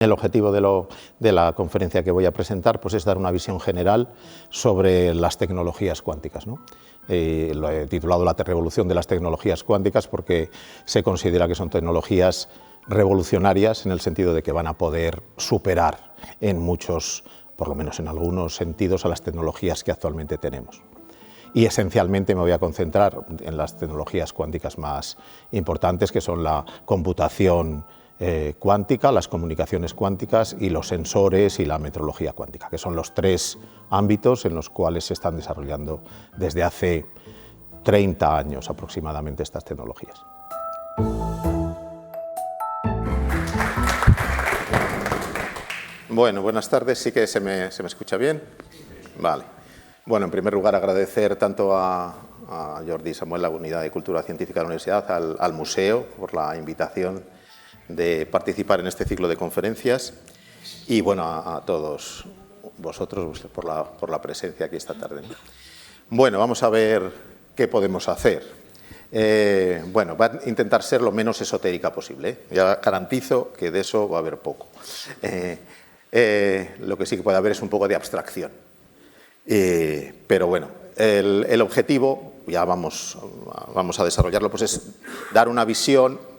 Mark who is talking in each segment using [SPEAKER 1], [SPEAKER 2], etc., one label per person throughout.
[SPEAKER 1] El objetivo de la conferencia que voy a presentar pues, es dar una visión general sobre las tecnologías cuánticas, ¿no? Lo he titulado La revolución de las tecnologías cuánticas porque se considera que son tecnologías revolucionarias en el sentido de que van a poder superar en muchos, por lo menos en algunos sentidos, a las tecnologías que actualmente tenemos. Y esencialmente me voy a concentrar en las tecnologías cuánticas más importantes, que son la computación cuántica, las comunicaciones cuánticas y los sensores y la metrología cuántica, que son los tres ámbitos en los cuales se están desarrollando desde hace 30 años aproximadamente estas tecnologías. Bueno, buenas tardes. ¿Sí que se me escucha bien? Vale. Bueno, en primer lugar agradecer tanto a Jordi y Samuel, la Unidad de Cultura Científica de la Universidad, al museo por la invitación de participar en este ciclo de conferencias y bueno, a todos vosotros por la presencia aquí esta tarde, ¿no? Bueno, vamos a ver qué podemos hacer. Bueno, va a intentar ser lo menos esotérica posible, ¿eh? Ya garantizo que de eso va a haber poco. Lo que sí que puede haber es un poco de abstracción. Pero bueno, el objetivo, ya vamos a desarrollarlo, pues es dar una visión.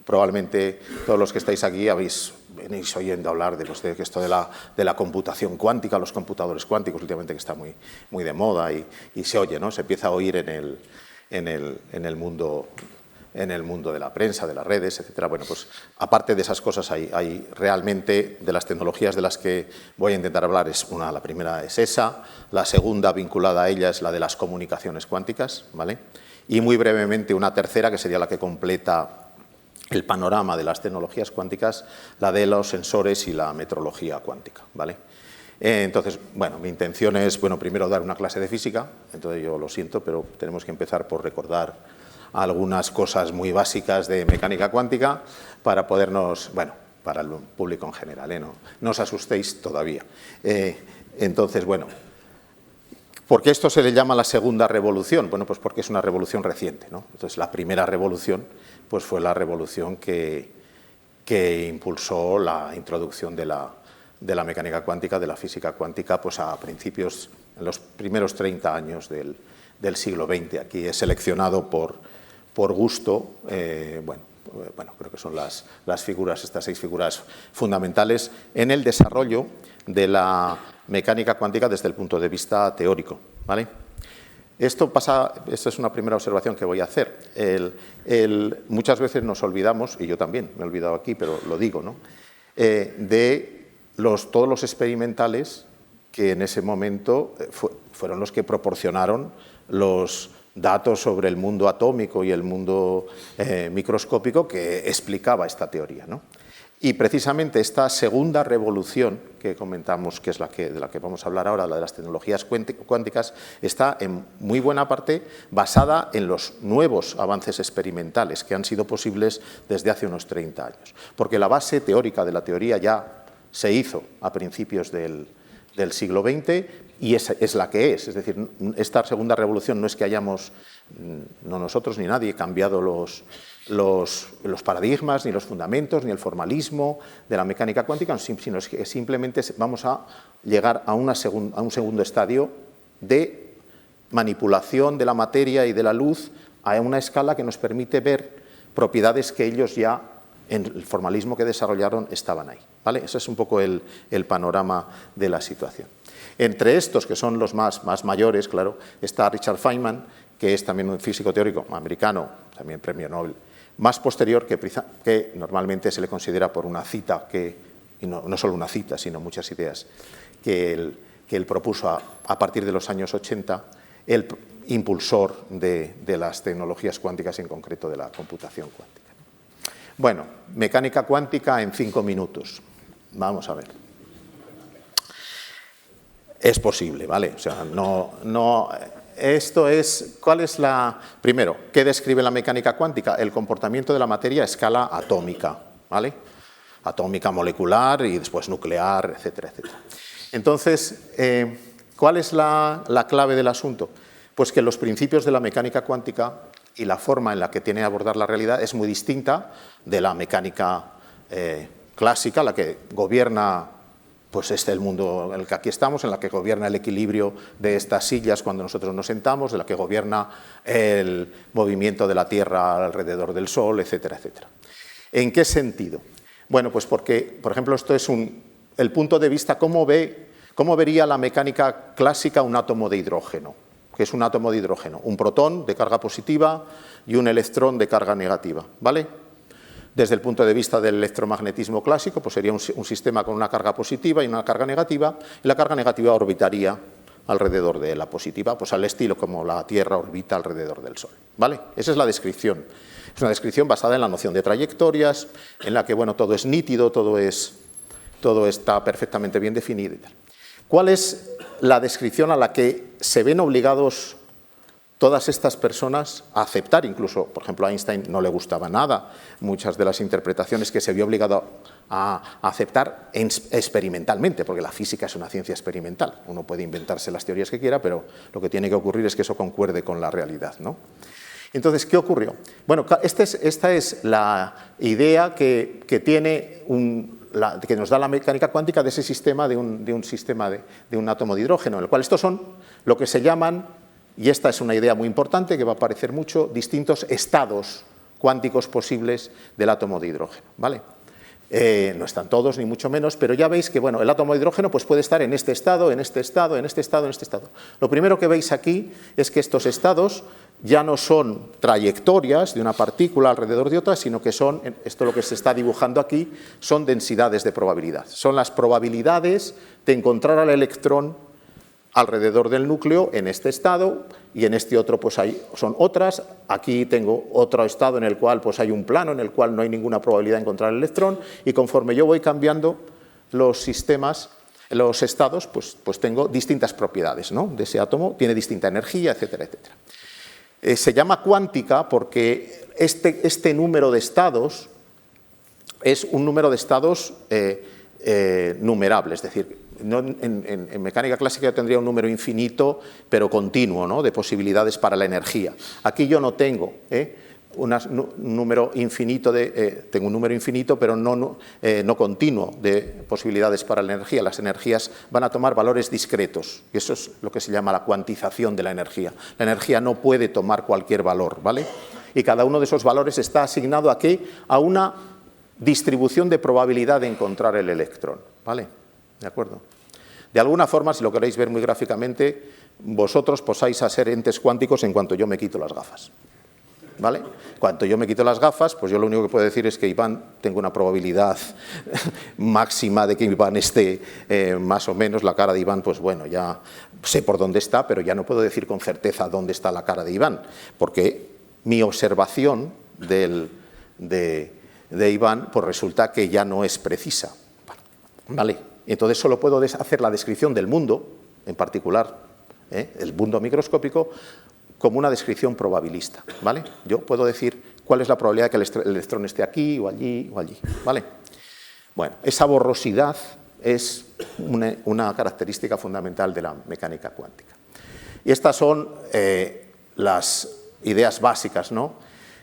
[SPEAKER 1] Probablemente todos los que estáis aquí venís oyendo hablar de esto de la computación cuántica, los computadores cuánticos, últimamente que está muy de moda y se oye, ¿no? Se empieza a oír en el mundo de la prensa, de las redes, etcétera. Bueno, pues aparte de esas cosas hay realmente de las tecnologías de las que voy a intentar hablar la primera es esa, la segunda vinculada a ella es la de las comunicaciones cuánticas, ¿vale? Y muy brevemente una tercera que sería la que completa el panorama de las tecnologías cuánticas, la de los sensores y la metrología cuántica, ¿vale? Entonces, bueno, mi intención es, bueno, primero dar una clase de física, entonces yo lo siento, pero tenemos que empezar por recordar algunas cosas muy básicas de mecánica cuántica para podernos, bueno, para el público en general, no os asustéis todavía. Entonces, bueno, ¿por qué esto se le llama la segunda revolución? Bueno, pues porque es una revolución reciente, ¿no? Entonces, la primera revolución pues fue la revolución que impulsó la introducción de la mecánica cuántica, de la física cuántica, pues a principios, en los primeros 30 años del siglo XX. Aquí he seleccionado por gusto, bueno, creo que son las figuras, estas 6 figuras fundamentales en el desarrollo de la mecánica cuántica desde el punto de vista teórico, ¿vale? Esto es una primera observación que voy a hacer. Muchas veces nos olvidamos, y yo también me he olvidado aquí, pero lo digo, ¿no? De todos los experimentales que en ese momento fueron los que proporcionaron los datos sobre el mundo atómico y el mundo microscópico que explicaba esta teoría, ¿no? Y precisamente esta segunda revolución que comentamos, que es de la que vamos a hablar ahora, la de las tecnologías cuánticas, está en muy buena parte basada en los nuevos avances experimentales que han sido posibles desde hace unos 30 años. Porque la base teórica de la teoría ya se hizo a principios del siglo XX y es la que es. Es decir, esta segunda revolución no es que hayamos, no nosotros ni nadie, cambiado los paradigmas, ni los fundamentos, ni el formalismo de la mecánica cuántica, sino que simplemente vamos a llegar a un segundo estadio de manipulación de la materia y de la luz a una escala que nos permite ver propiedades que ellos ya, en el formalismo que desarrollaron, estaban ahí, ¿vale? Ese es un poco el panorama de la situación. Entre estos, que son los más mayores, claro, está Richard Feynman, que es también un físico teórico americano, también premio Nobel, más posterior, que normalmente se le considera por una cita, y no solo una cita, sino muchas ideas, que él propuso a partir de los años 80, el impulsor de las tecnologías cuánticas, en concreto de la computación cuántica. Bueno, mecánica cuántica en 5 minutos. Vamos a ver. Es posible, ¿vale? O sea, esto es, primero, ¿qué describe la mecánica cuántica? El comportamiento de la materia a escala atómica, ¿vale? Atómica, molecular y después nuclear, etcétera, etcétera. Entonces, ¿cuál es la clave del asunto? Pues que los principios de la mecánica cuántica y la forma en la que tiene que abordar la realidad es muy distinta de la mecánica clásica, la que gobierna, pues el mundo en el que aquí estamos, en la que gobierna el equilibrio de estas sillas cuando nosotros nos sentamos, de la que gobierna el movimiento de la Tierra alrededor del Sol, etcétera, etcétera. ¿En qué sentido? Bueno, pues porque, por ejemplo, esto es el punto de vista, cómo vería la mecánica clásica un átomo de hidrógeno. ¿Qué es un átomo de hidrógeno? Un protón de carga positiva y un electrón de carga negativa, ¿vale? Desde el punto de vista del electromagnetismo clásico, pues sería un sistema con una carga positiva y una carga negativa, y la carga negativa orbitaría alrededor de la positiva, pues al estilo como la Tierra orbita alrededor del Sol, ¿vale? Esa es la descripción. Es una descripción basada en la noción de trayectorias, en la que, bueno, todo es nítido, todo está perfectamente bien definido y tal. ¿Cuál es la descripción a la que se ven obligados todas estas personas a aceptar? Incluso, por ejemplo, a Einstein no le gustaba nada muchas de las interpretaciones que se vio obligado a aceptar experimentalmente, porque la física es una ciencia experimental. Uno puede inventarse las teorías que quiera, pero lo que tiene que ocurrir es que eso concuerde con la realidad, ¿no? Entonces, ¿qué ocurrió? Bueno, esta es la idea que nos da la mecánica cuántica de ese sistema, de un átomo de hidrógeno, en el cual estos son lo que se llaman, y esta es una idea muy importante que va a aparecer mucho, distintos estados cuánticos posibles del átomo de hidrógeno, ¿vale? No están todos, ni mucho menos, pero ya veis que, bueno, el átomo de hidrógeno pues, puede estar en este estado, en este estado, en este estado, en este estado. Lo primero que veis aquí es que estos estados ya no son trayectorias de una partícula alrededor de otra, sino que son, esto lo que se está dibujando aquí, son densidades de probabilidad. Son las probabilidades de encontrar al electrón alrededor del núcleo en este estado, y en este otro pues son otras. Aquí tengo otro estado en el cual pues hay un plano en el cual no hay ninguna probabilidad de encontrar el electrón, y conforme yo voy cambiando los sistemas, los estados, pues tengo distintas propiedades, ¿no? De ese átomo, tiene distinta energía, etcétera, etcétera. Se llama cuántica porque este número de estados es un número de estados numerable, es decir, en mecánica clásica yo tendría un número infinito, pero continuo, ¿no? De posibilidades para la energía. Aquí yo no tengo un número infinito, tengo un número infinito, pero no continuo de posibilidades para la energía. Las energías van a tomar valores discretos, y eso es lo que se llama la cuantización de la energía. La energía no puede tomar cualquier valor, ¿vale? Y cada uno de esos valores está asignado ¿a qué? A una distribución de probabilidad de encontrar el electrón, ¿vale? ¿De acuerdo? De alguna forma, si lo queréis ver muy gráficamente, vosotros posáis a ser entes cuánticos en cuanto yo me quito las gafas, ¿vale? Cuando yo me quito las gafas, pues yo lo único que puedo decir es que Iván, tengo una probabilidad máxima de que Iván esté más o menos, la cara de Iván, pues bueno, ya sé por dónde está, pero ya no puedo decir con certeza dónde está la cara de Iván, porque mi observación de Iván, pues resulta que ya no es precisa, ¿vale? Entonces solo puedo hacer la descripción del mundo, en particular, el mundo microscópico, como una descripción probabilista, ¿vale? Yo puedo decir cuál es la probabilidad de que el electrón esté aquí o allí o allí, ¿vale? Bueno, esa borrosidad es una característica fundamental de la mecánica cuántica. Y estas son las ideas básicas, ¿no?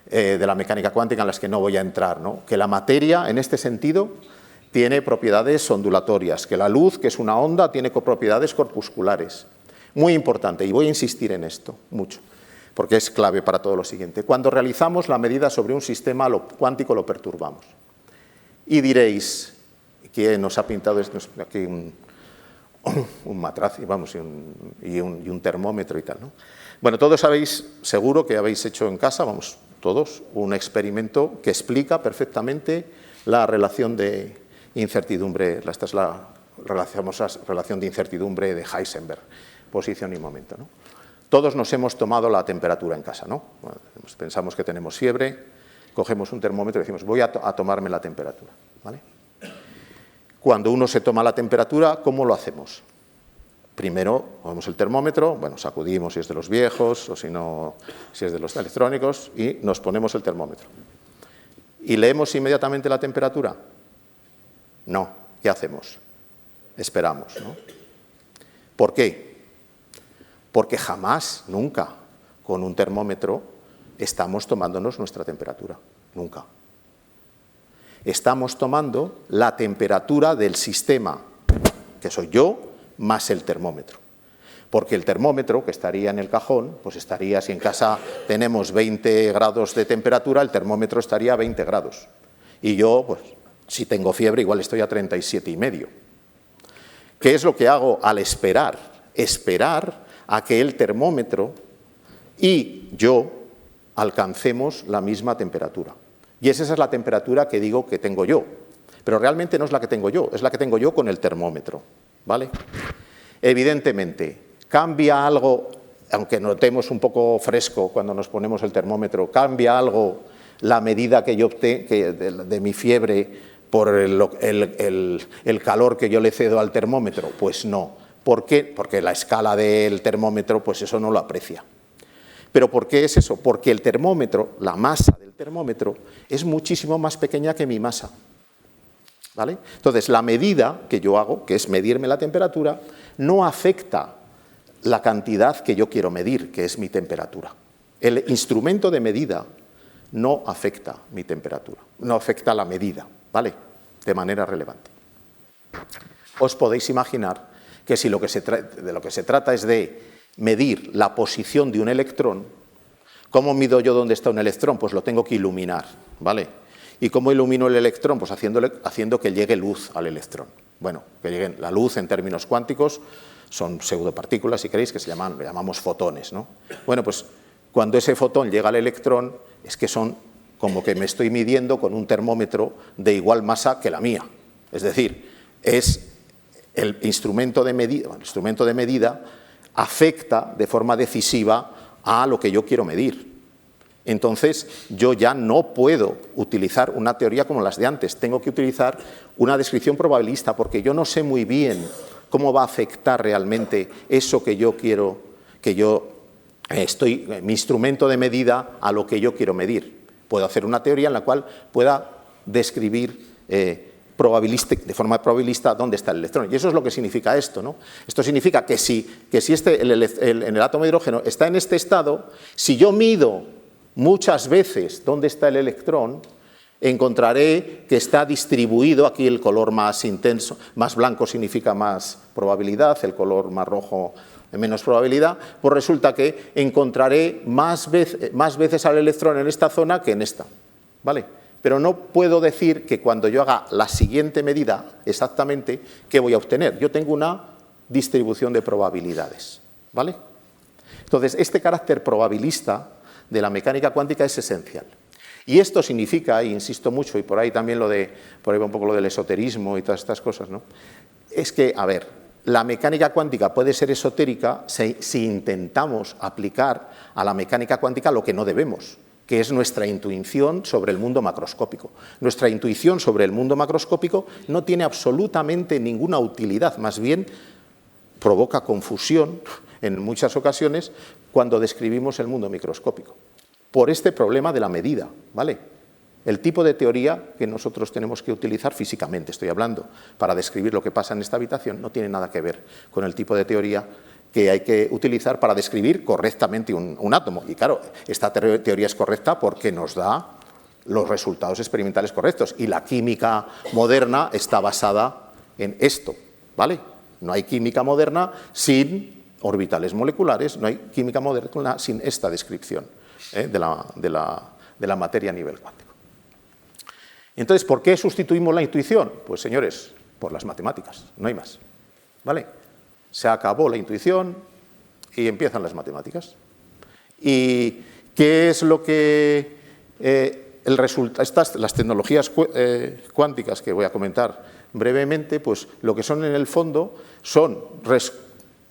[SPEAKER 1] De la mecánica cuántica en las que no voy a entrar, ¿no? Que la materia, en este sentido, tiene propiedades ondulatorias, que la luz, que es una onda, tiene propiedades corpusculares. Muy importante, y voy a insistir en esto mucho, porque es clave para todo lo siguiente. Cuando realizamos la medida sobre un sistema cuántico lo perturbamos. Y diréis, ¿quién nos ha pintado esto? Aquí un matraz y un termómetro y tal, ¿no? Bueno, todos sabéis, seguro que habéis hecho en casa, vamos, todos, un experimento que explica perfectamente la relación de incertidumbre, esta es la famosa relación de incertidumbre de Heisenberg, posición y momento, ¿no? Todos nos hemos tomado la temperatura en casa, ¿no? Bueno, pensamos que tenemos fiebre, cogemos un termómetro y decimos, voy a tomarme la temperatura, ¿vale? Cuando uno se toma la temperatura, ¿cómo lo hacemos? Primero, cogemos el termómetro, bueno, sacudimos si es de los viejos o si no, si es de los electrónicos, y nos ponemos el termómetro. ¿Y leemos inmediatamente la temperatura? No. ¿Qué hacemos? Esperamos, ¿no? ¿Por qué? Porque jamás, nunca, con un termómetro estamos tomándonos nuestra temperatura. Nunca. Estamos tomando la temperatura del sistema, que soy yo, más el termómetro. Porque el termómetro, que estaría en el cajón, pues estaría, si en casa tenemos 20 grados de temperatura, el termómetro estaría a 20 grados. Y yo, pues, si tengo fiebre, igual estoy a 37,5. ¿Qué es lo que hago al esperar? Esperar a que el termómetro y yo alcancemos la misma temperatura. Y esa es la temperatura que digo que tengo yo. Pero realmente no es la que tengo yo, es la que tengo yo con el termómetro, ¿vale? Evidentemente, cambia algo, aunque notemos un poco fresco cuando nos ponemos el termómetro, cambia algo la medida que yo obtengo de mi fiebre por el calor que yo le cedo al termómetro. Pues no. ¿Por qué? Porque la escala del termómetro, pues eso no lo aprecia. ¿Pero por qué es eso? Porque el termómetro, la masa del termómetro, es muchísimo más pequeña que mi masa, ¿vale? Entonces, la medida que yo hago, que es medirme la temperatura, no afecta la cantidad que yo quiero medir, que es mi temperatura. El instrumento de medida no afecta mi temperatura, no afecta la medida, ¿vale? De manera relevante. Os podéis imaginar que si de lo que se trata es de medir la posición de un electrón, ¿cómo mido yo dónde está un electrón? Pues lo tengo que iluminar, ¿vale? ¿Y cómo ilumino el electrón? Pues haciendo que llegue luz al electrón. Bueno, que lleguen la luz en términos cuánticos son pseudopartículas, si queréis, que lo llamamos fotones, ¿no? Bueno, pues cuando ese fotón llega al electrón es que son como que me estoy midiendo con un termómetro de igual masa que la mía. Es decir, es el instrumento de medida afecta de forma decisiva a lo que yo quiero medir. Entonces, yo ya no puedo utilizar una teoría como las de antes, tengo que utilizar una descripción probabilista, porque yo no sé muy bien cómo va a afectar realmente eso que yo quiero, mi instrumento de medida a lo que yo quiero medir. Puedo hacer una teoría en la cual pueda describir de forma probabilista dónde está el electrón. Y eso es lo que significa esto, ¿no? Esto significa que si en el átomo de hidrógeno está en este estado, si yo mido muchas veces dónde está el electrón, encontraré que está distribuido, aquí el color más intenso, más blanco significa más probabilidad, el color más rojo menos probabilidad, pues resulta que encontraré más veces al electrón en esta zona que en esta, ¿vale? Pero no puedo decir que cuando yo haga la siguiente medida exactamente qué voy a obtener. Yo tengo una distribución de probabilidades, ¿vale? Entonces, este carácter probabilista de la mecánica cuántica es esencial. Y esto significa, y insisto mucho, y por ahí también por ahí va un poco lo del esoterismo y todas estas cosas, ¿no? Es que, a ver, la mecánica cuántica puede ser esotérica si intentamos aplicar a la mecánica cuántica lo que no debemos, que es nuestra intuición sobre el mundo macroscópico. Nuestra intuición sobre el mundo macroscópico no tiene absolutamente ninguna utilidad, más bien provoca confusión en muchas ocasiones cuando describimos el mundo microscópico, por este problema de la medida, ¿vale? El tipo de teoría que nosotros tenemos que utilizar físicamente, estoy hablando, para describir lo que pasa en esta habitación, no tiene nada que ver con el tipo de teoría que hay que utilizar para describir correctamente un átomo. Y claro, esta teoría es correcta porque nos da los resultados experimentales correctos. Y la química moderna está basada en esto, ¿vale? No hay química moderna sin orbitales moleculares, no hay química moderna sin esta descripción de la materia a nivel cuántico. Entonces, ¿por qué sustituimos la intuición? Pues, señores, por las matemáticas, no hay más, ¿vale? Se acabó la intuición y empiezan las matemáticas. ¿Y qué es lo que las tecnologías cuánticas que voy a comentar brevemente? Pues lo que son en el fondo son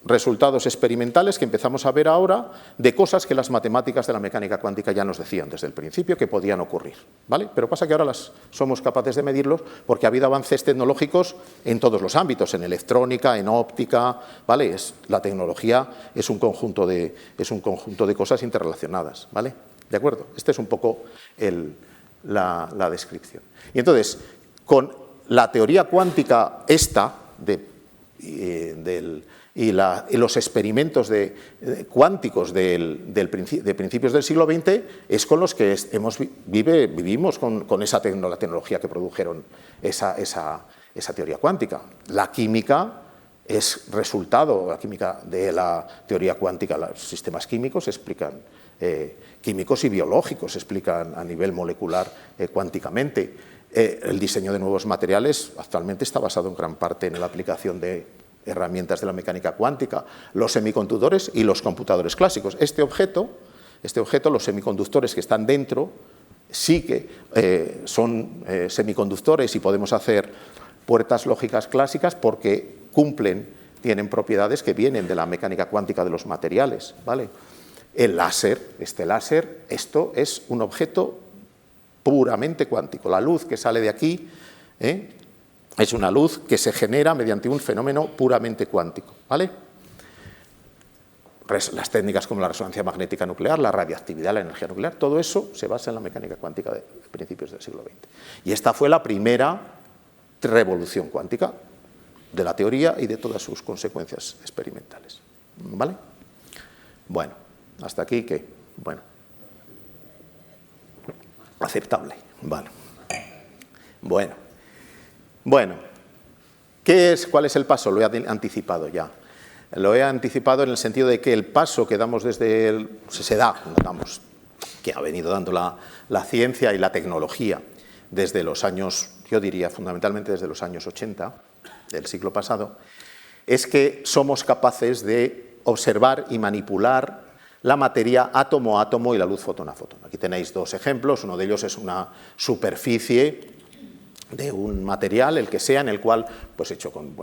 [SPEAKER 1] resultados experimentales que empezamos a ver ahora de cosas que las matemáticas de la mecánica cuántica ya nos decían desde el principio que podían ocurrir, ¿vale? Pero pasa que ahora somos capaces de medirlos porque ha habido avances tecnológicos en todos los ámbitos, en electrónica, en óptica, ¿vale? La tecnología es un conjunto de cosas interrelacionadas, ¿vale? ¿De acuerdo? Este es un poco la descripción. Y entonces, con la teoría cuántica esta, y los experimentos cuánticos de principios del siglo XX es con los que vivimos con esa la tecnología que produjeron esa teoría cuántica. La química es resultado, la química de la teoría cuántica, los sistemas químicos explican, químicos y biológicos explican a nivel molecular cuánticamente. El diseño de nuevos materiales actualmente está basado en gran parte en la aplicación de herramientas de la mecánica cuántica, los semiconductores y los computadores clásicos. Este objeto, los semiconductores que están dentro, sí que son semiconductores y podemos hacer puertas lógicas clásicas porque tienen propiedades que vienen de la mecánica cuántica de los materiales, ¿vale? El láser, esto es un objeto puramente cuántico. La luz que sale de aquí es una luz que se genera mediante un fenómeno puramente cuántico, ¿vale? Las técnicas como la resonancia magnética nuclear, la radiactividad, la energía nuclear, todo eso se basa en la mecánica cuántica de principios del siglo XX. Y esta fue la primera revolución cuántica de la teoría y de todas sus consecuencias experimentales, ¿vale? Bueno, hasta aquí que, aceptable, vale. Bueno, ¿cuál es el paso? Lo he anticipado ya. Lo he anticipado en el sentido de que el paso que damos que ha venido dando la ciencia y la tecnología desde los años, yo diría fundamentalmente desde los años 80 del siglo pasado, es que somos capaces de observar y manipular la materia átomo a átomo y la luz fotón a fotón. Aquí tenéis dos ejemplos, uno de ellos es una superficie de un material, el que sea, en el cual, pues hecho con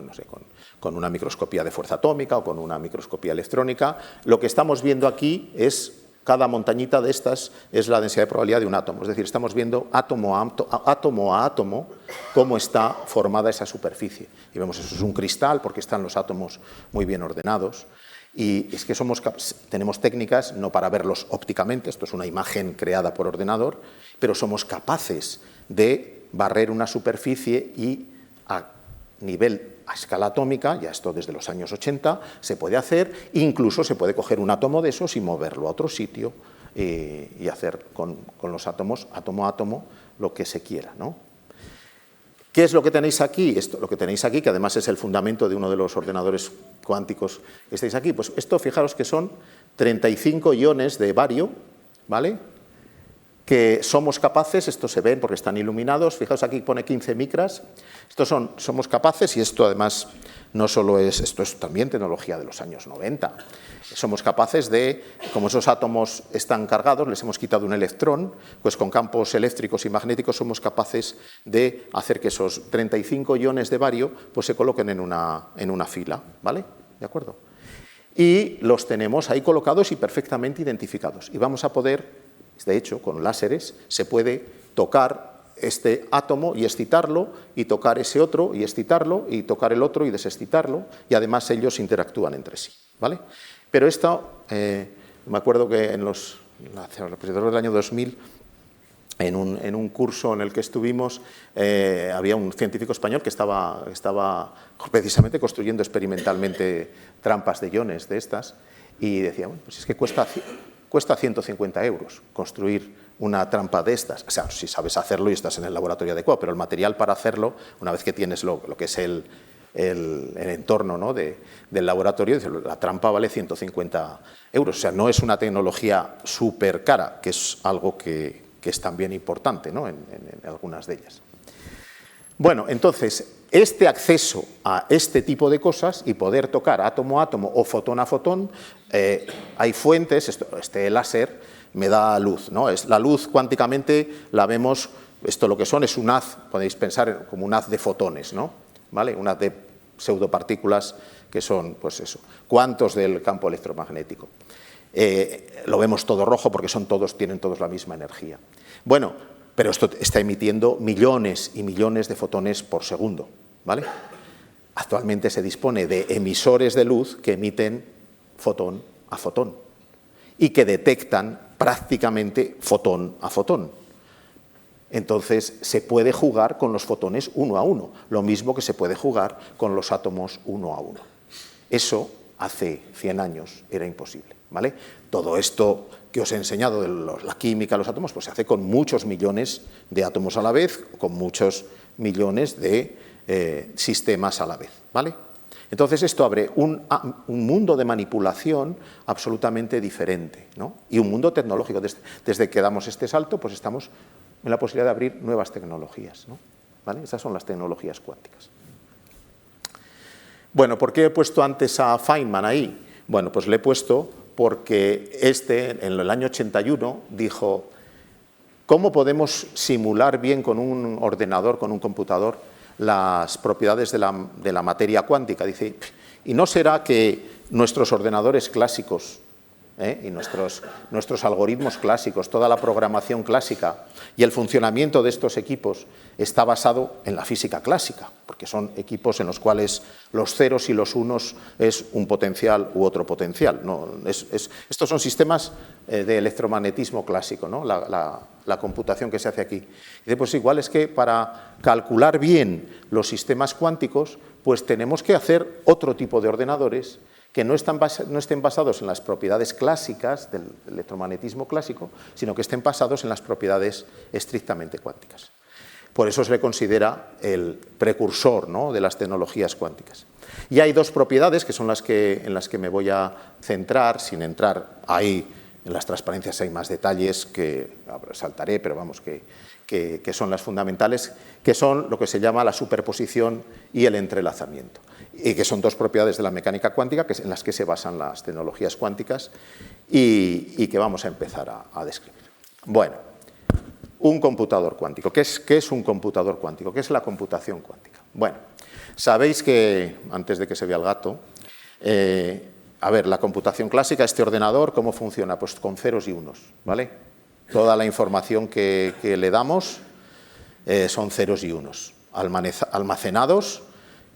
[SPEAKER 1] una microscopía de fuerza atómica o con una microscopía electrónica, lo que estamos viendo aquí es, cada montañita de estas es la densidad de probabilidad de un átomo, es decir, estamos viendo átomo a átomo cómo está formada esa superficie. Y vemos, eso es un cristal porque están los átomos muy bien ordenados. Y es que tenemos técnicas, no para verlos ópticamente, esto es una imagen creada por ordenador, pero somos capaces de barrer una superficie y a escala atómica, ya esto desde los años 80 se puede hacer, incluso se puede coger un átomo de esos y moverlo a otro sitio y hacer con los átomos, átomo a átomo, lo que se quiera, ¿no? ¿Qué es lo que tenéis aquí? Lo que tenéis aquí, que además es el fundamento de uno de los ordenadores cuánticos que estáis aquí, pues esto, fijaros que son 35 iones de bario, ¿vale? Que somos capaces, estos se ven porque están iluminados, fijaos aquí pone 15 micras, somos capaces, y esto además no solo esto es también tecnología de los años 90, somos capaces de, como esos átomos están cargados, les hemos quitado un electrón, pues con campos eléctricos y magnéticos somos capaces de hacer que esos 35 iones de bario pues se coloquen en una fila, ¿vale? ¿De acuerdo? Y los tenemos ahí colocados y perfectamente identificados, y vamos a poder, de hecho, con láseres se puede tocar este átomo y excitarlo, y tocar ese otro y excitarlo, y tocar el otro y desexcitarlo, y además ellos interactúan entre sí, ¿vale? Pero esto, me acuerdo que alrededor del año 2000, en un curso en el que estuvimos, había un científico español que estaba precisamente construyendo experimentalmente trampas de iones de estas, y decía, bueno, pues es que cuesta 150 euros construir una trampa de estas. O sea, si sabes hacerlo y estás en el laboratorio adecuado, pero el material para hacerlo, una vez que tienes lo que es el entorno, ¿no?, del laboratorio, la trampa vale 150 euros. O sea, no es una tecnología súper cara, que es algo que es también importante, ¿no?, en algunas de ellas. Bueno, entonces, este acceso a este tipo de cosas y poder tocar átomo a átomo o fotón a fotón, hay fuentes, este láser me da luz, ¿no? La luz cuánticamente la vemos, esto lo que son es un haz, podéis pensar como un haz de fotones, ¿no? ¿Vale? Un haz de pseudopartículas que son, pues eso, cuantos del campo electromagnético. Lo vemos todo rojo porque tienen todos la misma energía. Bueno, pero esto está emitiendo millones y millones de fotones por segundo, ¿vale? Actualmente se dispone de emisores de luz que emiten fotón a fotón y que detectan prácticamente fotón a fotón. Entonces se puede jugar con los fotones uno a uno, lo mismo que se puede jugar con los átomos uno a uno. Eso hace 100 años era imposible, ¿vale? Todo esto que os he enseñado de la química, los átomos, pues se hace con muchos millones de átomos a la vez, con muchos millones de sistemas a la vez, ¿vale? Entonces esto abre un mundo de manipulación absolutamente diferente, ¿no? Y un mundo tecnológico. Desde que damos este salto, pues estamos en la posibilidad de abrir nuevas tecnologías, ¿no? ¿Vale? Esas son las tecnologías cuánticas. Bueno, ¿por qué he puesto antes a Feynman ahí? Bueno, pues le he puesto porque en el año 81 dijo: ¿cómo podemos simular bien con un ordenador, con un computador, las propiedades de la materia cuántica? Dice, ¿y no será que nuestros ordenadores clásicos y nuestros algoritmos clásicos, toda la programación clásica y el funcionamiento de estos equipos está basado en la física clásica? Porque son equipos en los cuales los ceros y los unos es un potencial u otro potencial, ¿no? Estos son sistemas de electromagnetismo clásico, ¿no? La computación que se hace aquí. Dice, pues igual es que para calcular bien los sistemas cuánticos, pues tenemos que hacer otro tipo de ordenadores que no estén basados en las propiedades clásicas del electromagnetismo clásico, sino que estén basados en las propiedades estrictamente cuánticas. Por eso se le considera el precursor, ¿no?, de las tecnologías cuánticas. Y hay dos propiedades que son en las que me voy a centrar, sin entrar ahí en las transparencias hay más detalles que saltaré, pero vamos, que son las fundamentales, que son lo que se llama la superposición y el entrelazamiento, y que son dos propiedades de la mecánica cuántica en las que se basan las tecnologías cuánticas y que vamos a empezar a describir. Bueno, un computador cuántico. ¿Qué es un computador cuántico? ¿Qué es la computación cuántica? Bueno, sabéis que, antes de que se vea el gato, a ver, la computación clásica, este ordenador, ¿cómo funciona? Pues con ceros y unos, ¿vale? Toda la información que le damos son ceros y unos, almacenados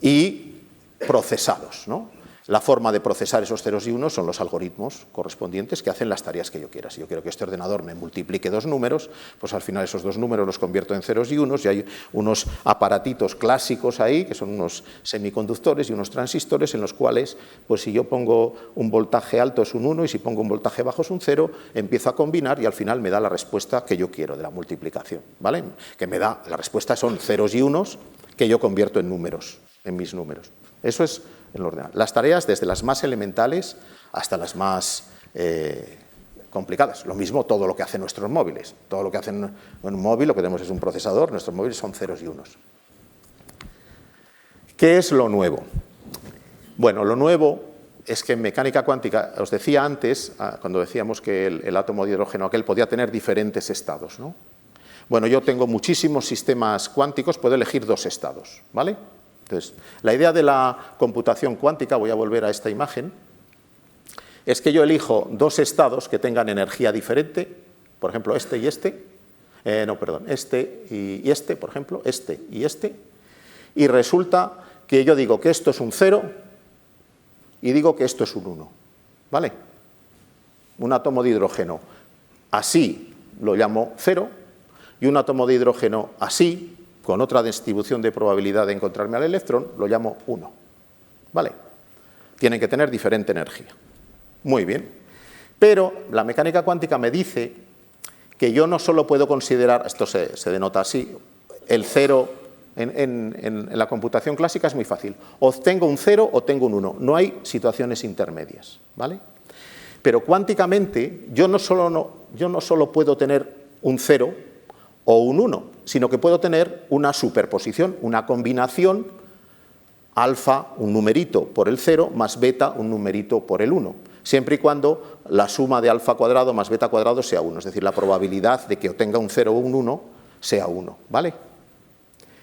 [SPEAKER 1] y procesados, ¿no? La forma de procesar esos ceros y unos son los algoritmos correspondientes que hacen las tareas que yo quiera. Si yo quiero que este ordenador me multiplique dos números, pues al final esos dos números los convierto en ceros y unos, y hay unos aparatitos clásicos ahí, que son unos semiconductores y unos transistores, en los cuales, pues si yo pongo un voltaje alto es un 1 y si pongo un voltaje bajo es un 0, empiezo a combinar y al final me da la respuesta que yo quiero de la multiplicación, ¿vale? Que me da, la respuesta son ceros y unos que yo convierto en números, en mis números. Eso es el ordenador. Las tareas desde las más elementales hasta las más complicadas. Lo mismo todo lo que hacen nuestros móviles. Todo lo que hacen en un móvil, lo que tenemos es un procesador, nuestros móviles son ceros y unos. ¿Qué es lo nuevo? Bueno, lo nuevo es que en mecánica cuántica, os decía antes, cuando decíamos que el átomo de hidrógeno aquel podía tener diferentes estados, ¿no? Bueno, yo tengo muchísimos sistemas cuánticos, puedo elegir dos estados, ¿vale? Entonces, la idea de la computación cuántica, voy a volver a esta imagen, es que yo elijo dos estados que tengan energía diferente, por ejemplo, este y este, este y este, por ejemplo, este y este, y resulta que yo digo que esto es un 0 y digo que esto es un 1, ¿vale? Un átomo de hidrógeno así lo llamo 0 y un átomo de hidrógeno así, con otra distribución de probabilidad de encontrarme al electrón, lo llamo 1. ¿Vale? Tienen que tener diferente energía. Muy bien. Pero la mecánica cuántica me dice que yo no solo puedo considerar, esto se denota así, el 0 en la computación clásica es muy fácil. O tengo un 0 o tengo un 1. No hay situaciones intermedias. ¿Vale? Pero cuánticamente yo no solo puedo tener un 0 o un 1, sino que puedo tener una superposición, una combinación, alfa, un numerito por el 0, más beta, un numerito por el 1, siempre y cuando la suma de alfa cuadrado más beta cuadrado sea 1, es decir, la probabilidad de que obtenga un 0 o un 1 sea 1, ¿vale?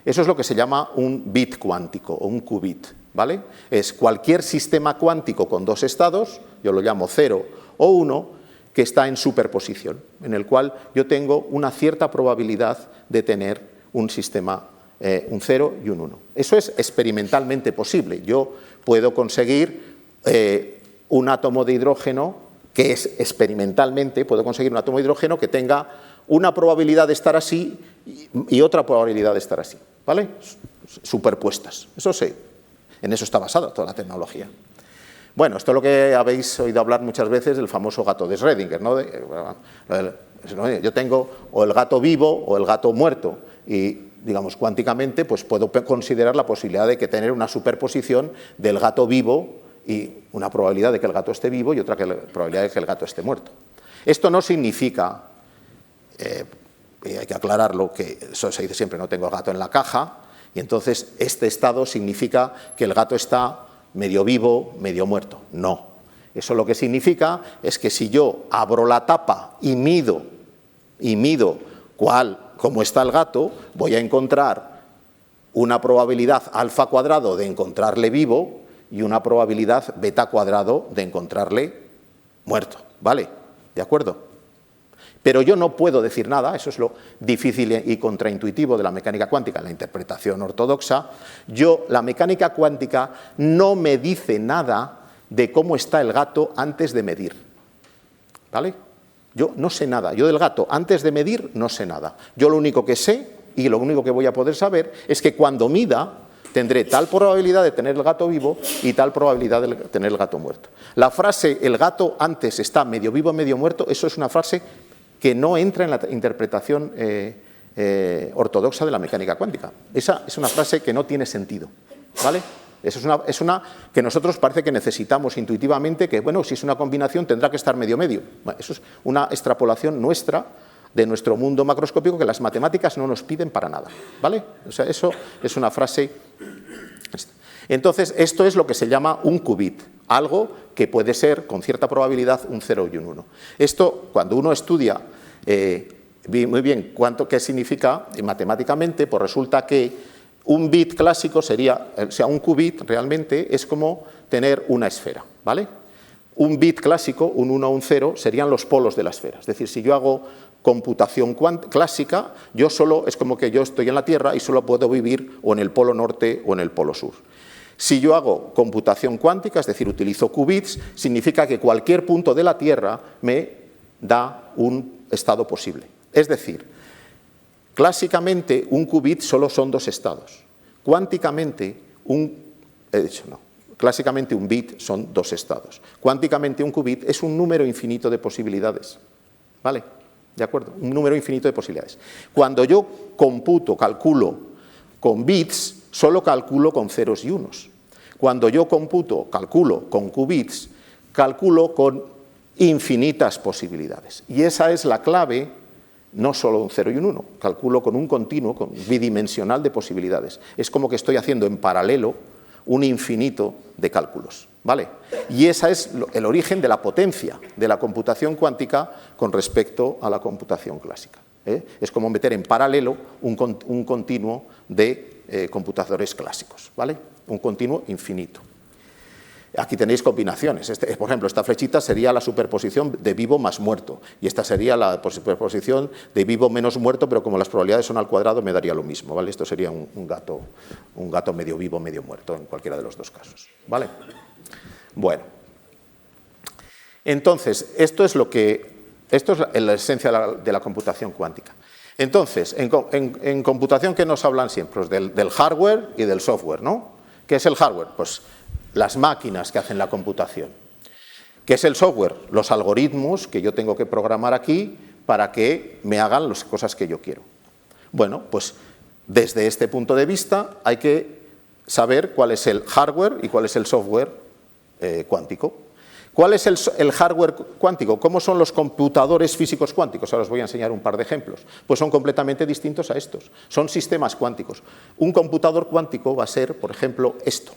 [SPEAKER 1] Eso es lo que se llama un bit cuántico o un qubit, ¿vale? Es cualquier sistema cuántico con dos estados, yo lo llamo 0 o 1, que está en superposición, en el cual yo tengo una cierta probabilidad de tener un sistema, un 0 y un 1. Eso es experimentalmente posible. Yo puedo conseguir un átomo de hidrógeno, que es experimentalmente, puedo conseguir un átomo de hidrógeno que tenga una probabilidad de estar así y otra probabilidad de estar así, ¿vale? Superpuestas. Eso sí, en eso está basada toda la tecnología. Bueno, esto es lo que habéis oído hablar muchas veces del famoso gato de Schrödinger, ¿no? Yo tengo o el gato vivo o el gato muerto y, digamos, cuánticamente, pues puedo considerar la posibilidad de que tener una superposición del gato vivo y una probabilidad de que el gato esté vivo y otra probabilidad de que el gato esté muerto. Esto no significa, y hay que aclararlo, que eso se dice siempre, no tengo el gato en la caja, y entonces este estado significa que el gato está medio vivo, medio muerto. No. Eso lo que significa es que si yo abro la tapa y mido cómo está el gato, voy a encontrar una probabilidad alfa cuadrado de encontrarle vivo y una probabilidad beta cuadrado de encontrarle muerto. ¿Vale? ¿De acuerdo? Pero yo no puedo decir nada, eso es lo difícil y contraintuitivo de la mecánica cuántica en la interpretación ortodoxa. La mecánica cuántica no me dice nada de cómo está el gato antes de medir. ¿Vale? Yo no sé nada, yo del gato antes de medir no sé nada. Yo lo único que sé y lo único que voy a poder saber es que cuando mida tendré tal probabilidad de tener el gato vivo y tal probabilidad de tener el gato muerto. La frase el gato antes está medio vivo, medio muerto, eso es una frase que no entra en la interpretación ortodoxa de la mecánica cuántica. Esa es una frase que no tiene sentido, ¿vale? Eso es una que nosotros parece que necesitamos intuitivamente, que bueno, si es una combinación tendrá que estar medio-medio. Bueno, eso es una extrapolación nuestra de nuestro mundo macroscópico que las matemáticas no nos piden para nada, ¿vale? O sea, eso es una frase. Entonces, esto es lo que se llama un qubit, algo que puede ser, con cierta probabilidad, un 0 y un 1. Esto, cuando uno estudia muy bien qué significa matemáticamente, pues resulta que un bit clásico sería, o sea, un qubit realmente es como tener una esfera, ¿vale? Un bit clásico, un 1 o un 0, serían los polos de la esfera. Es decir, si yo hago computación clásica, es como que yo estoy en la Tierra y solo puedo vivir o en el polo norte o en el polo sur. Si yo hago computación cuántica, es decir, utilizo qubits, significa que cualquier punto de la Tierra me da un estado posible. Es decir, clásicamente un qubit solo son dos estados. Cuánticamente clásicamente un bit son dos estados. Cuánticamente un qubit es un número infinito de posibilidades. ¿Vale? ¿De acuerdo? Un número infinito de posibilidades. Cuando yo calculo con bits, solo calculo con ceros y unos. Cuando yo calculo con qubits, calculo con infinitas posibilidades. Y esa es la clave, no solo un 0 y un 1, calculo con un continuo, bidimensional de posibilidades. Es como que estoy haciendo en paralelo un infinito de cálculos, ¿vale? Y ese es el origen de la potencia de la computación cuántica con respecto a la computación clásica. Es como meter en paralelo un continuo de computadores clásicos, ¿vale? Un continuo infinito. Aquí tenéis combinaciones. Por ejemplo, esta flechita sería la superposición de vivo más muerto y esta sería la superposición de vivo menos muerto, pero como las probabilidades son al cuadrado me daría lo mismo, ¿vale? Esto sería un gato medio vivo, medio muerto en cualquiera de los dos casos, ¿vale? Bueno, entonces esto es la esencia de la computación cuántica. Entonces, en computación, ¿qué nos hablan siempre? Pues del hardware y del software, ¿no? ¿Qué es el hardware? Pues las máquinas que hacen la computación. ¿Qué es el software? Los algoritmos que yo tengo que programar aquí para que me hagan las cosas que yo quiero. Bueno, pues desde este punto de vista hay que saber cuál es el hardware y cuál es el software cuántico. ¿Cuál es el hardware cuántico? ¿Cómo son los computadores físicos cuánticos? Ahora os voy a enseñar un par de ejemplos. Pues son completamente distintos a estos. Son sistemas cuánticos. Un computador cuántico va a ser, por ejemplo, esto.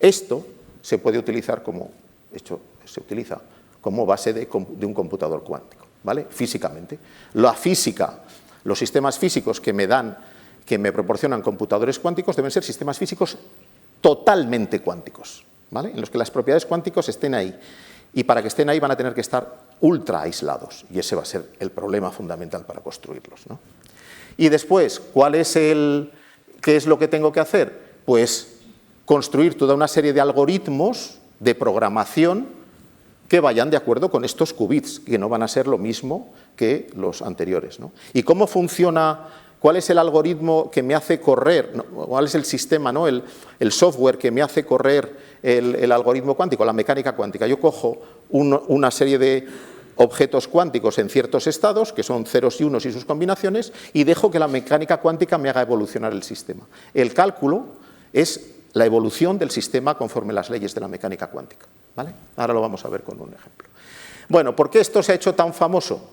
[SPEAKER 1] Esto se puede utilizar se utiliza como base de un computador cuántico, ¿vale? Físicamente. La física, los sistemas físicos que me proporcionan computadores cuánticos deben ser sistemas físicos totalmente cuánticos, ¿vale? En los que las propiedades cuánticas estén ahí. Y para que estén ahí van a tener que estar ultra aislados. Y ese va a ser el problema fundamental para construirlos, ¿no? Y después, ¿qué es lo que tengo que hacer? Pues construir toda una serie de algoritmos de programación que vayan de acuerdo con estos qubits, que no van a ser lo mismo que los anteriores, ¿no? ¿Y cómo funciona? ¿Cuál es el algoritmo que me hace correr? ¿Cuál es el sistema, ¿no? el software que me hace correr el algoritmo cuántico, la mecánica cuántica? Yo cojo una serie de objetos cuánticos en ciertos estados, que son ceros y unos y sus combinaciones, y dejo que la mecánica cuántica me haga evolucionar el sistema. El cálculo es la evolución del sistema conforme las leyes de la mecánica cuántica, ¿vale? Ahora lo vamos a ver con un ejemplo. Bueno, ¿por qué esto se ha hecho tan famoso?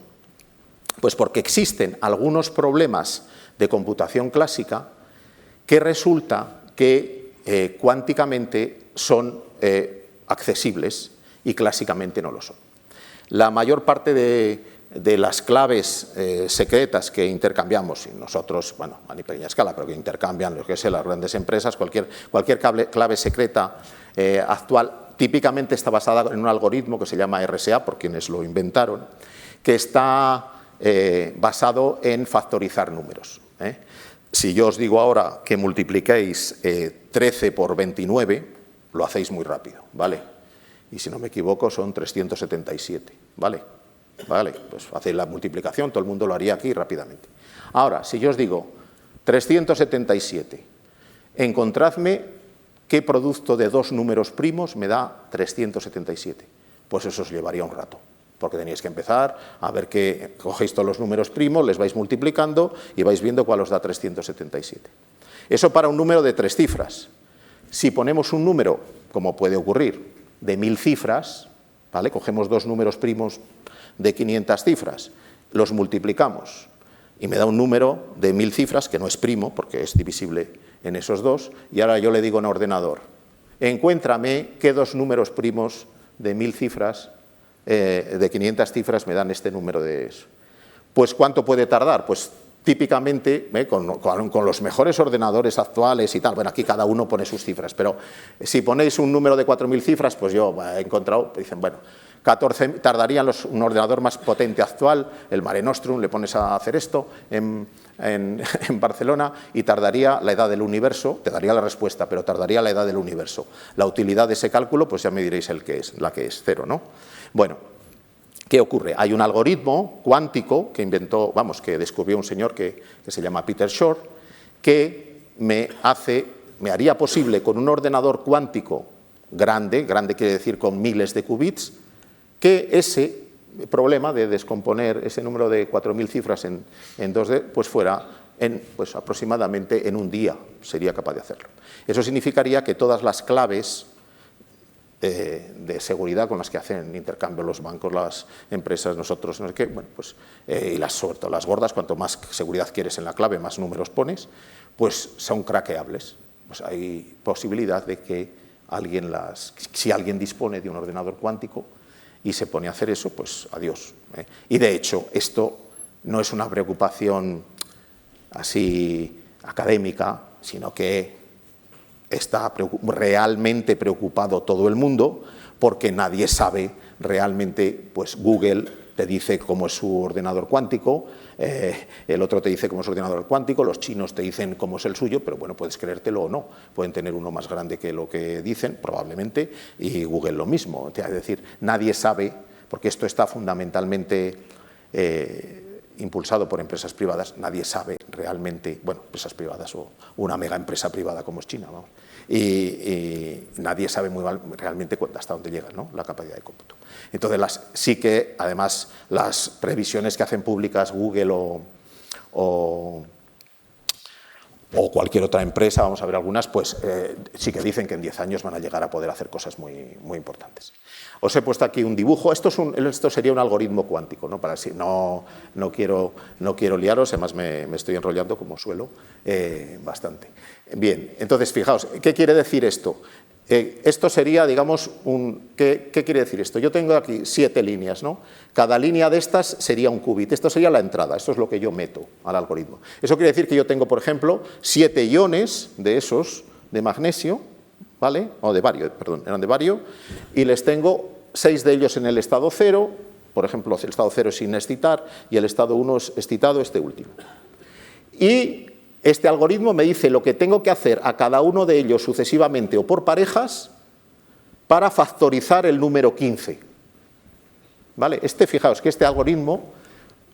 [SPEAKER 1] Pues porque existen algunos problemas de computación clásica que resulta que cuánticamente son accesibles y clásicamente no lo son. La mayor parte de las claves secretas que intercambiamos, y nosotros, bueno, a ni pequeña escala, pero que intercambian, lo que sé, las grandes empresas, cualquier clave secreta actual, típicamente está basada en un algoritmo que se llama RSA, por quienes lo inventaron, que está basado en factorizar números. Si yo os digo ahora que multipliquéis 13 por 29, lo hacéis muy rápido, ¿vale? Y si no me equivoco son 377, ¿vale? Vale, pues hacéis la multiplicación, todo el mundo lo haría aquí rápidamente. Ahora, si yo os digo 377, encontradme qué producto de dos números primos me da 377. Pues eso os llevaría un rato, porque teníais que empezar a ver que cogéis todos los números primos, les vais multiplicando y vais viendo cuál os da 377. Eso para un número de 3 cifras. Si ponemos un número, como puede ocurrir, de 1000 cifras, ¿vale? Cogemos dos números primos de 500 cifras, los multiplicamos y me da un número de 1000 cifras, que no es primo porque es divisible en esos dos, y ahora yo le digo a un ordenador, encuéntrame qué dos números primos de 1000 cifras, de 500 cifras me dan este número de eso. Pues ¿cuánto puede tardar? Pues típicamente, con los mejores ordenadores actuales y tal, bueno, aquí cada uno pone sus cifras, pero si ponéis un número de 4000 cifras, pues yo he encontrado, dicen, bueno, 14 tardarían un ordenador más potente actual, el Mare Nostrum, le pones a hacer esto en Barcelona y tardaría la edad del universo, te daría la respuesta, pero tardaría la edad del universo. La utilidad de ese cálculo, pues ya me diréis la que es 0, ¿no? Bueno, ¿qué ocurre? Hay un algoritmo cuántico que que descubrió un señor que se llama Peter Shor, que me haría posible con un ordenador cuántico grande quiere decir con miles de qubits, que ese problema de descomponer ese número de 4000 cifras en 2D, pues fuera pues aproximadamente en un día sería capaz de hacerlo. Eso significaría que todas las claves de seguridad con las que hacen intercambio los bancos, las empresas, nosotros, no sé qué, bueno, pues, y sobre todo las gordas, cuanto más seguridad quieres en la clave, más números pones, pues son craqueables. Pues hay posibilidad de que si alguien dispone de un ordenador cuántico y se pone a hacer eso, pues adiós. Y de hecho, esto no es una preocupación así académica, sino que está realmente preocupado todo el mundo, porque nadie sabe realmente, pues Google te dice cómo es su ordenador cuántico, el otro te dice cómo es su ordenador cuántico, los chinos te dicen cómo es el suyo, pero bueno, puedes creértelo o no, pueden tener uno más grande que lo que dicen, probablemente, y Google lo mismo, es decir, nadie sabe, porque esto está fundamentalmente impulsado por empresas privadas, nadie sabe realmente, bueno, empresas privadas o una mega empresa privada como es China, vamos, y nadie sabe muy mal realmente hasta dónde llega, ¿no?, la capacidad de cómputo. Entonces, sí que, además, las previsiones que hacen públicas Google o cualquier otra empresa, vamos a ver algunas, pues sí que dicen que en 10 años van a llegar a poder hacer cosas muy, muy importantes. Os he puesto aquí un dibujo, esto sería un algoritmo cuántico, ¿no? No quiero liaros, además me estoy enrollando como suelo bastante. Bien, entonces fijaos, ¿qué quiere decir esto? Esto sería, digamos, ¿qué quiere decir esto? Yo tengo aquí 7 líneas, ¿no? Cada línea de estas sería un qubit. Esto sería la entrada, esto es lo que yo meto al algoritmo. Eso quiere decir que yo tengo, por ejemplo, 7 iones de esos de magnesio, ¿vale? O de bario, perdón, eran de bario, y les tengo 6 de ellos en el estado 0, por ejemplo, el estado 0 sin excitar, y el estado 1 es excitado, este último. Y este algoritmo me dice lo que tengo que hacer a cada uno de ellos sucesivamente o por parejas para factorizar el número 15. ¿vale? Fijaos que este algoritmo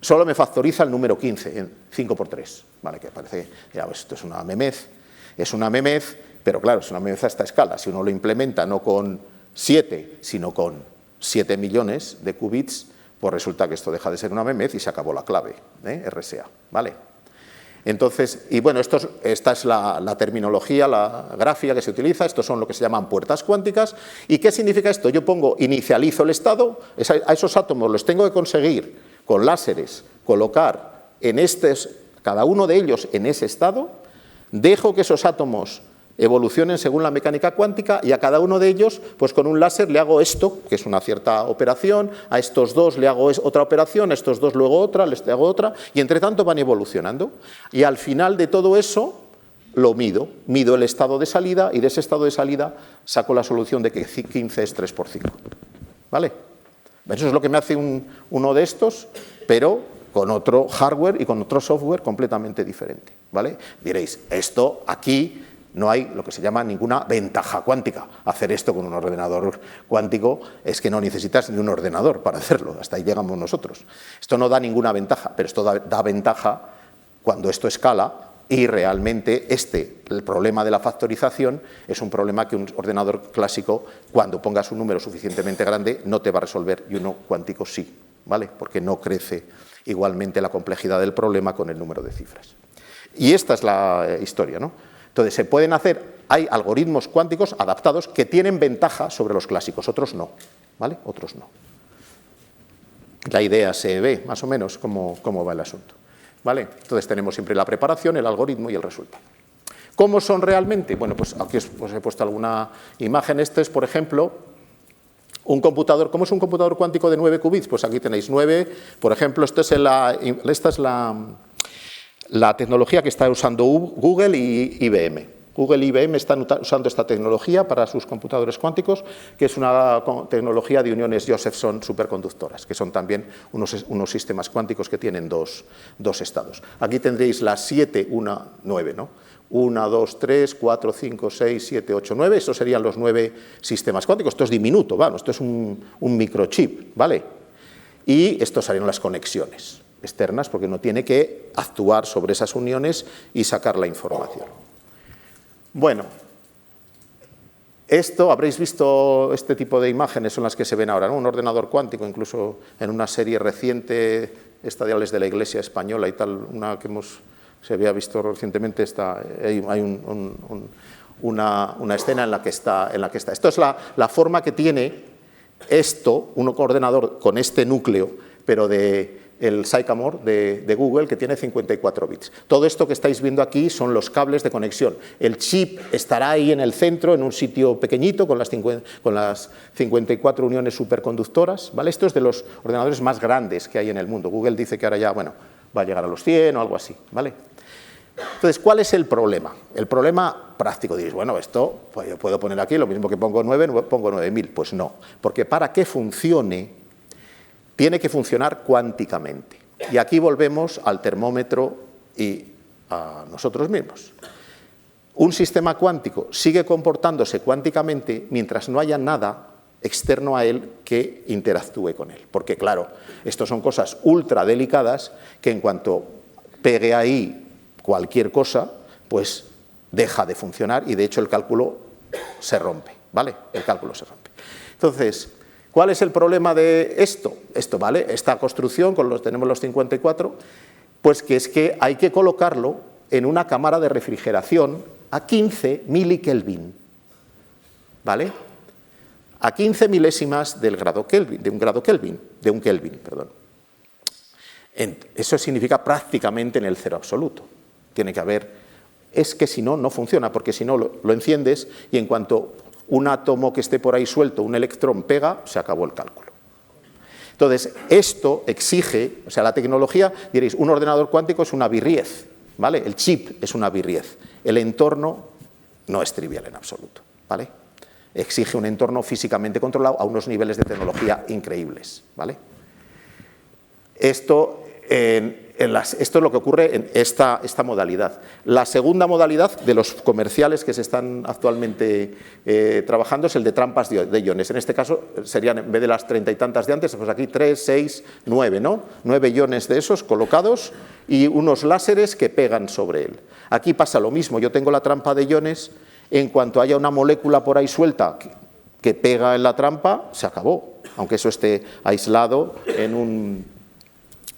[SPEAKER 1] solo me factoriza el número 15 en 5 por 3, ¿vale? Que parece, ya, pues esto es una memez, pero claro, es una memez a esta escala. Si uno lo implementa no con 7, sino con 7 millones de qubits, pues resulta que esto deja de ser una memez y se acabó la clave, RSA, ¿vale? Entonces, y bueno, esta es la terminología, la gráfica que se utiliza. Estos son lo que se llaman puertas cuánticas. ¿Y qué significa esto? Yo inicializo el estado, a esos átomos los tengo que conseguir con láseres, colocar cada uno de ellos en ese estado, dejo que esos átomos evolucionen según la mecánica cuántica y a cada uno de ellos, pues con un láser le hago esto, que es una cierta operación, a estos dos le hago otra operación, a estos dos luego otra, les hago otra, y entre tanto van evolucionando. Y al final de todo eso lo mido el estado de salida y de ese estado de salida saco la solución de que 15 es 3 por 5. ¿Vale? Eso es lo que me hace uno de estos, pero con otro hardware y con otro software completamente diferente. ¿Vale? Diréis, esto aquí no hay lo que se llama ninguna ventaja cuántica. Hacer esto con un ordenador cuántico es que no necesitas ni un ordenador para hacerlo, hasta ahí llegamos nosotros. Esto no da ninguna ventaja, pero esto da ventaja cuando esto escala y realmente el problema de la factorización es un problema que un ordenador clásico, cuando pongas un número suficientemente grande, no te va a resolver y uno cuántico sí, ¿vale? Porque no crece igualmente la complejidad del problema con el número de cifras. Y esta es la historia, ¿no? Entonces, hay algoritmos cuánticos adaptados que tienen ventaja sobre los clásicos, otros no, ¿vale? Otros no. La idea se ve más o menos cómo va el asunto, ¿vale? Entonces tenemos siempre la preparación, el algoritmo y el resultado. ¿Cómo son realmente? Bueno, pues aquí os he puesto alguna imagen. Este es, por ejemplo, un computador. ¿Cómo es un computador cuántico de 9 qubits? Pues aquí tenéis 9, por ejemplo, esta es la tecnología que está usando Google y IBM. Google y IBM están usando esta tecnología para sus computadores cuánticos, que es una tecnología de uniones Josephson superconductoras, que son también unos sistemas cuánticos que tienen dos estados. Aquí tendréis las 7, 1, 9, ¿no? 1, 2, 3, 4, 5, 6, 7, 8, 9. Estos serían los 9 sistemas cuánticos. Esto es diminuto, vamos, esto es un microchip, ¿vale? Y estos serían las conexiones externas, porque no tiene que actuar sobre esas uniones y sacar la información. Bueno, habréis visto este tipo de imágenes, son las que se ven ahora, ¿no? Un ordenador cuántico, incluso en una serie reciente, esta de la Iglesia Española y tal, una que se había visto recientemente, hay una escena en la que está. Esto es la forma que tiene un ordenador con este núcleo, pero el Sycamore de Google, que tiene 54 bits. Todo esto que estáis viendo aquí son los cables de conexión. El chip estará ahí en el centro, en un sitio pequeñito, con las 54 uniones superconductoras, ¿vale? Esto es de los ordenadores más grandes que hay en el mundo. Google dice que ahora ya, bueno, va a llegar a los 100 o algo así, ¿vale? Entonces, ¿cuál es el problema? El problema práctico, diréis, bueno, esto pues yo puedo poner aquí lo mismo que pongo 9, pongo 9000. Pues no, porque para que funcione tiene que funcionar cuánticamente. Y aquí volvemos al termómetro y a nosotros mismos. Un sistema cuántico sigue comportándose cuánticamente mientras no haya nada externo a él que interactúe con él. Porque, claro, estas son cosas ultra delicadas que en cuanto pegue ahí cualquier cosa, pues deja de funcionar y, de hecho, el cálculo se rompe, ¿vale? El cálculo se rompe. Entonces, ¿cuál es el problema de esto? ¿Vale? Esta construcción, tenemos los 54, pues que es que hay que colocarlo en una cámara de refrigeración a 15 milikelvin, ¿vale? A 15 milésimas de un kelvin, perdón. Eso significa prácticamente en el cero absoluto. Tiene que haber, es que si no, no funciona, porque si no lo enciendes y en cuanto un átomo que esté por ahí suelto, un electrón pega, se acabó el cálculo. Entonces, esto exige, o sea, la tecnología, diréis, un ordenador cuántico es una birriez, ¿vale? El chip es una birriez. El entorno no es trivial en absoluto, ¿vale? Exige un entorno físicamente controlado a unos niveles de tecnología increíbles, ¿vale? Esto Esto es lo que ocurre en esta modalidad. La segunda modalidad de los comerciales que se están actualmente trabajando es el de trampas de iones. En este caso serían, en vez de las 30 y tantas de antes, pues aquí 3, 6, 9, ¿no? 9 iones de esos colocados y unos láseres que pegan sobre él. Aquí pasa lo mismo, yo tengo la trampa de iones, en cuanto haya una molécula por ahí suelta que pega en la trampa, se acabó, aunque eso esté aislado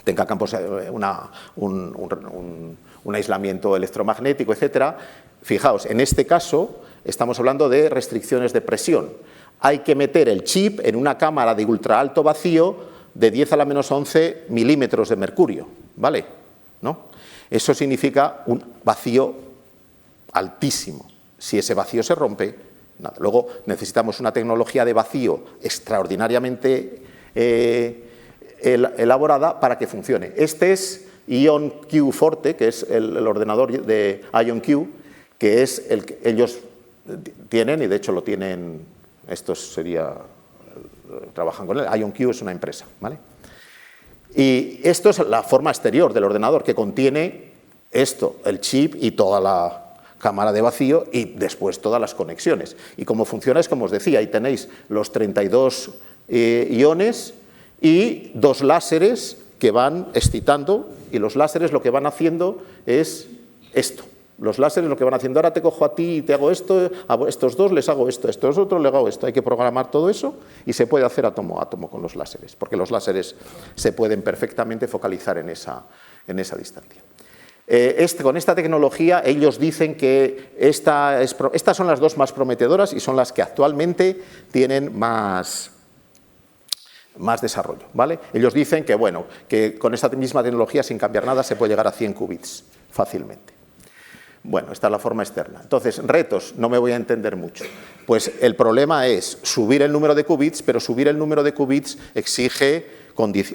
[SPEAKER 1] tenga campos, un aislamiento electromagnético, etcétera. Fijaos, en este caso estamos hablando de restricciones de presión. Hay que meter el chip en una cámara de ultra alto vacío de 10 a la menos 11 milímetros de mercurio, ¿vale? ¿No? Eso significa un vacío altísimo. Si ese vacío se rompe, nada. Luego necesitamos una tecnología de vacío extraordinariamente elaborada para que funcione. Este es IonQ Forte, que es el ordenador de IonQ, que es el que ellos tienen, y de hecho lo tienen, trabajan con él. IonQ es una empresa, ¿vale? Y esto es la forma exterior del ordenador, que contiene esto, el chip y toda la cámara de vacío y después todas las conexiones. Y cómo funciona es como os decía, ahí tenéis los 32 iones y 2 láseres que van excitando, y los láseres lo que van haciendo es esto. Los láseres lo que van haciendo, ahora te cojo a ti y te hago esto, a estos 2 les hago esto, a estos otros les hago esto. Hay que programar todo eso y se puede hacer átomo a átomo con los láseres, porque los láseres se pueden perfectamente focalizar en esa distancia. Con esta tecnología ellos dicen que estas son las 2 más prometedoras y son las que actualmente tienen más desarrollo, ¿vale? Ellos dicen que, bueno, que con esta misma tecnología, sin cambiar nada, se puede llegar a 100 qubits fácilmente. Bueno, esta es la forma externa. Entonces, retos, no me voy a entender mucho. Pues el problema es subir el número de qubits, pero subir el número de qubits exige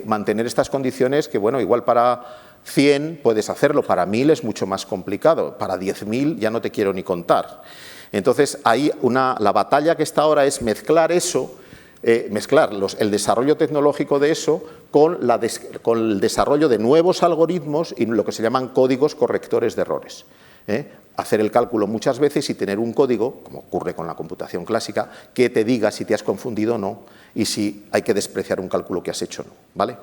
[SPEAKER 1] mantener estas condiciones que, bueno, igual para 100 puedes hacerlo, para 1000 es mucho más complicado, para 10.000 ya no te quiero ni contar. Entonces, ahí la batalla que está ahora es mezclar eso, el desarrollo tecnológico de eso con el desarrollo de nuevos algoritmos y lo que se llaman códigos correctores de errores. Hacer el cálculo muchas veces y tener un código, como ocurre con la computación clásica, que te diga si te has confundido o no y si hay que despreciar un cálculo que has hecho o no, ¿vale?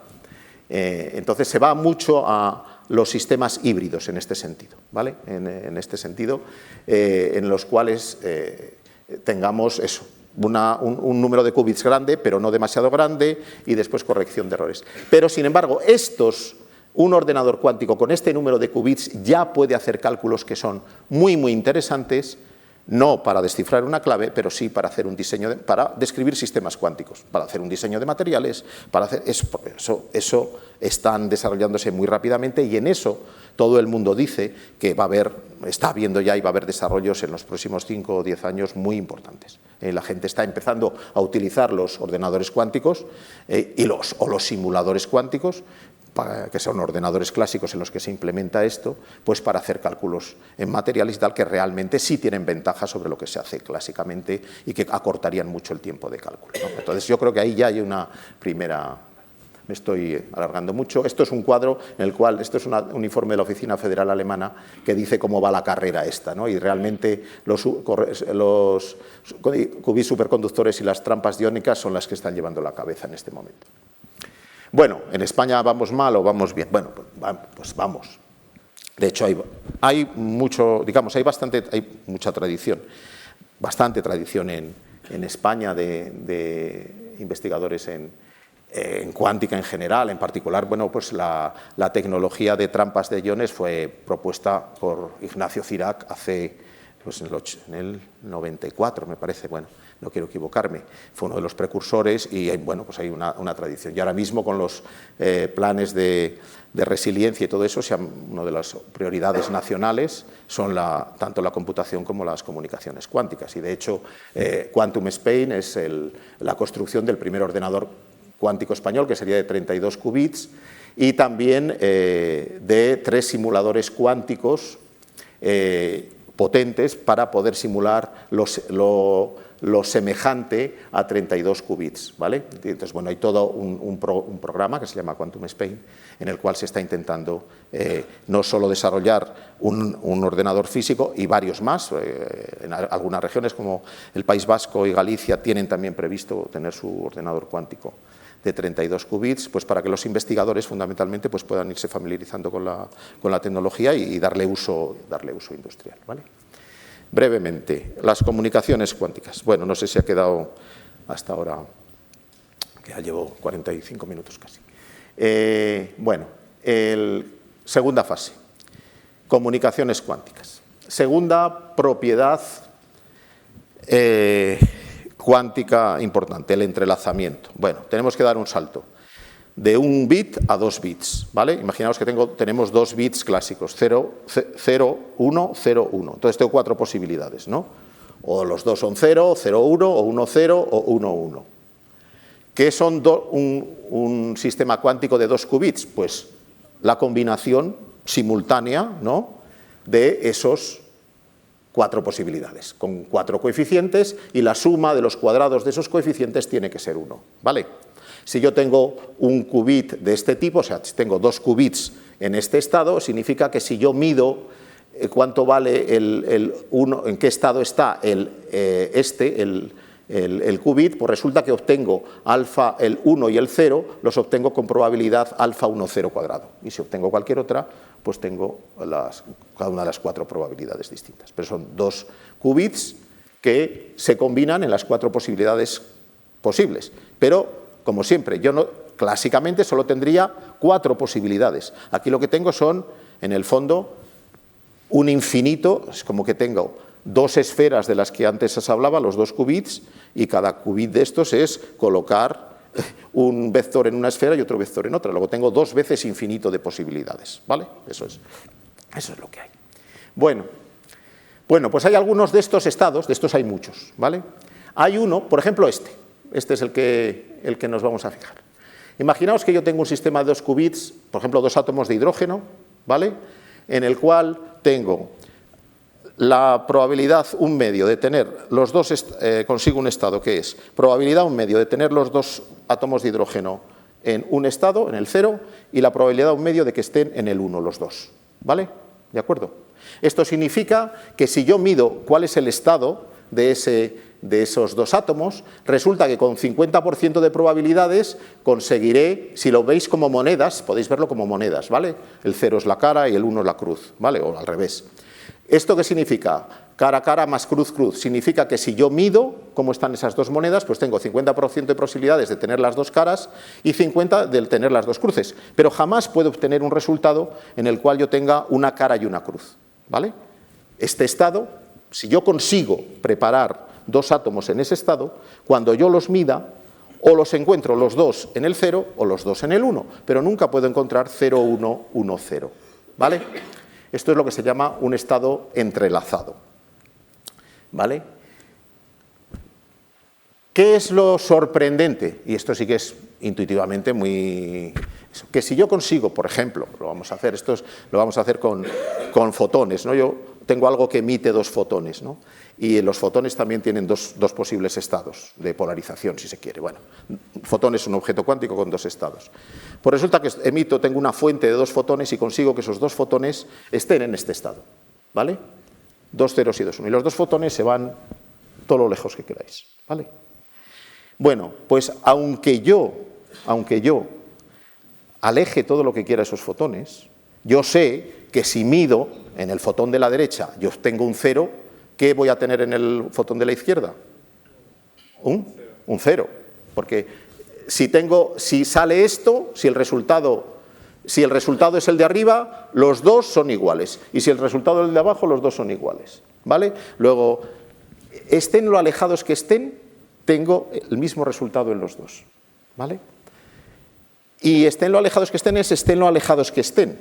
[SPEAKER 1] Entonces se va mucho a los sistemas híbridos en este sentido, ¿vale? En este sentido, en los cuales tengamos eso, un número de qubits grande, pero no demasiado grande, y después corrección de errores. Pero, sin embargo, un ordenador cuántico con este número de qubits ya puede hacer cálculos que son muy, muy interesantes, no para descifrar una clave, pero sí para hacer un diseño, para describir sistemas cuánticos, para hacer un diseño de materiales, eso están desarrollándose muy rápidamente, y en eso todo el mundo dice que está habiendo ya y va a haber desarrollos en los próximos 5 o 10 años muy importantes. La gente está empezando a utilizar los ordenadores cuánticos o los simuladores cuánticos, que son ordenadores clásicos en los que se implementa esto, pues para hacer cálculos en materiales y tal, que realmente sí tienen ventaja sobre lo que se hace clásicamente y que acortarían mucho el tiempo de cálculo, ¿no? Entonces yo creo que ahí ya hay una primera... Me estoy alargando mucho. Esto es un cuadro en el cual, esto es un informe de la Oficina Federal Alemana que dice cómo va la carrera esta, ¿no? Y realmente los qubits superconductores y las trampas iónicas son las que están llevando la cabeza en este momento. Bueno, ¿en España vamos mal o vamos bien? Bueno, pues vamos. De hecho, hay mucha tradición, bastante tradición en España de investigadores en cuántica en general. En particular, bueno, pues la tecnología de trampas de iones fue propuesta por Ignacio Cirac en el 94, me parece, bueno, no quiero equivocarme, fue uno de los precursores y, bueno, pues hay una tradición. Y ahora mismo con los planes de resiliencia y todo eso, una de las prioridades nacionales son tanto la computación como las comunicaciones cuánticas. Y de hecho, Quantum Spain es la construcción del primer ordenador cuántico español, que sería de 32 qubits, y también de 3 simuladores cuánticos potentes para poder simular lo semejante a 32 qubits, ¿vale? Entonces, bueno, hay todo un programa que se llama Quantum Spain, en el cual se está intentando no solo desarrollar un ordenador físico y varios más, en algunas regiones como el País Vasco y Galicia tienen también previsto tener su ordenador cuántico de 32 qubits, pues para que los investigadores fundamentalmente pues puedan irse familiarizando con la tecnología y darle uso industrial, ¿vale? Brevemente, las comunicaciones cuánticas. Bueno, no sé si ha quedado hasta ahora, que ya llevo 45 minutos casi. Bueno, segunda fase, comunicaciones cuánticas. Segunda propiedad cuántica importante, el entrelazamiento. Bueno, tenemos que dar un salto de 1 bit a 2 bits, ¿vale? Imaginaos que tenemos 2 bits clásicos, 0, 1, 0, 1. Entonces tengo 4 posibilidades, ¿no? O los dos son 0, 0, 1, o 1, 0, o 1, 1. ¿Qué son un sistema cuántico de 2 qubits? Pues la combinación simultánea, ¿no?, de esos 4 posibilidades, con 4 coeficientes, y la suma de los cuadrados de esos coeficientes tiene que ser 1, ¿vale? Si yo tengo un qubit de este tipo, o sea, si tengo 2 qubits en este estado, significa que si yo mido cuánto vale el 1, en qué estado está el qubit, pues resulta que obtengo alfa, el 1 y el 0, los obtengo con probabilidad alfa 1, 0 cuadrado. Y si obtengo cualquier otra, pues tengo cada una de las 4 probabilidades distintas. Pero son 2 qubits que se combinan en las 4 posibilidades posibles. Pero, como siempre, clásicamente solo tendría 4 posibilidades. Aquí lo que tengo son, en el fondo, un infinito, es como que tengo 2 esferas de las que antes os hablaba, los 2 qubits, y cada qubit de estos es colocar un vector en una esfera y otro vector en otra. Luego tengo 2 veces infinito de posibilidades, ¿vale? Eso es lo que hay. Bueno, pues hay algunos de estos estados, de estos hay muchos, ¿vale? Hay uno, por ejemplo este es el que nos vamos a fijar. Imaginaos que yo tengo un sistema de 2 qubits, por ejemplo 2 átomos de hidrógeno, ¿vale?, en el cual tengo la probabilidad 1 medio de tener los dos, consigo un estado que es probabilidad 1 medio de tener los 2 átomos de hidrógeno en un estado, en el 0, y la probabilidad 1 medio de que estén en el 1 los dos, ¿vale? ¿De acuerdo? Esto significa que si yo mido cuál es el estado de esos 2 átomos, resulta que con 50% de probabilidades conseguiré, si lo veis como monedas, podéis verlo como monedas, ¿vale? El 0 es la cara y el 1 es la cruz, ¿vale? O al revés. ¿Esto qué significa? Cara a cara más cruz, cruz. Significa que si yo mido cómo están esas 2 monedas, pues tengo 50% de posibilidades de tener las 2 caras y 50% de tener las 2 cruces. Pero jamás puedo obtener un resultado en el cual yo tenga una cara y una cruz, ¿vale? Este estado, si yo consigo preparar 2 átomos en ese estado, cuando yo los mida, o los encuentro los 2 en el 0 o los 2 en el 1, pero nunca puedo encontrar 0, 1, 1, 0, ¿vale? Esto es lo que se llama un estado entrelazado, ¿vale? ¿Qué es lo sorprendente? Y esto sí que es intuitivamente muy... que si yo consigo, por ejemplo, lo vamos a hacer con fotones, ¿no? Yo tengo algo que emite 2 fotones, ¿no? Y los fotones también tienen dos posibles estados de polarización, si se quiere. Bueno, un fotón es un objeto cuántico con 2 estados. Pues resulta que tengo una fuente de 2 fotones y consigo que esos 2 fotones estén en este estado, ¿vale? 2 ceros y 2 1. Y los 2 fotones se van todo lo lejos que queráis, ¿vale? Bueno, pues aunque yo aleje todo lo que quiera esos fotones, yo sé que si mido en el fotón de la derecha y obtengo un 0, ¿qué voy a tener en el fotón de la izquierda? Un 0. Porque si sale esto, si el resultado es el de arriba, los 2 son iguales. Y si el resultado es el de abajo, los 2 son iguales, ¿vale? Luego, estén lo alejados que estén, tengo el mismo resultado en los 2, ¿vale? Y estén lo alejados que estén estén lo alejados que estén.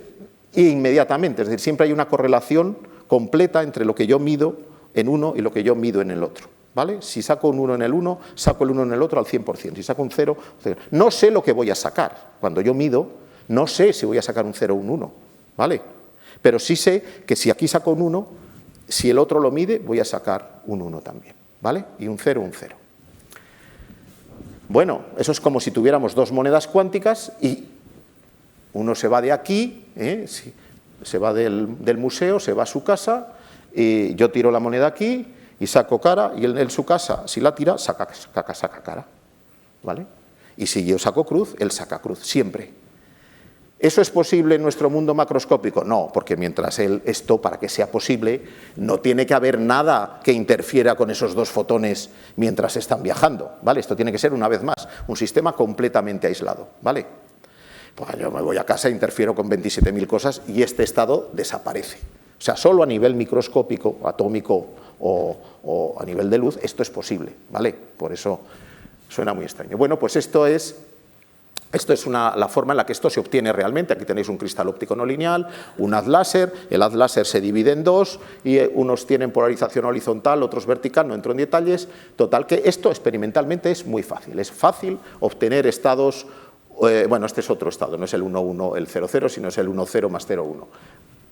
[SPEAKER 1] Y inmediatamente, es decir, siempre hay una correlación completa entre lo que yo mido en uno y lo que yo mido en el otro, ¿vale? Si saco un 1 en el 1, saco el 1 en el otro al 100%. Si saco un 0, 0. No sé lo que voy a sacar. Cuando yo mido, no sé si voy a sacar un 0 o un 1, ¿vale? Pero sí sé que si aquí saco un 1, si el otro lo mide, voy a sacar un 1 también, ¿vale? Y un 0, un 0. Bueno, eso es como si tuviéramos dos monedas cuánticas y uno se va de aquí, se va del museo, se va a su casa, y yo tiro la moneda aquí y saco cara, y él en su casa, si la tira, saca cara, ¿vale? Y si yo saco cruz, él saca cruz, siempre. ¿Eso es posible en nuestro mundo macroscópico? No, porque mientras esto, para que sea posible, no tiene que haber nada que interfiera con esos dos fotones mientras están viajando, ¿vale? Esto tiene que ser, una vez más, un sistema completamente aislado, ¿vale? Pues yo me voy a casa, interfiero con 27.000 cosas y este estado desaparece. O sea, solo a nivel microscópico, atómico o a nivel de luz, esto es posible, ¿vale? Por eso suena muy extraño. Bueno, pues esto es la forma en la que esto se obtiene realmente. Aquí tenéis un cristal óptico no lineal, un haz láser. El haz láser se divide en dos y unos tienen polarización horizontal, otros vertical, no entro en detalles. Total, que esto experimentalmente es muy fácil. Es fácil obtener estados, bueno, este es otro estado, no es el 1, 1, el 0, 0, sino es el 1, 0 más 0, 1.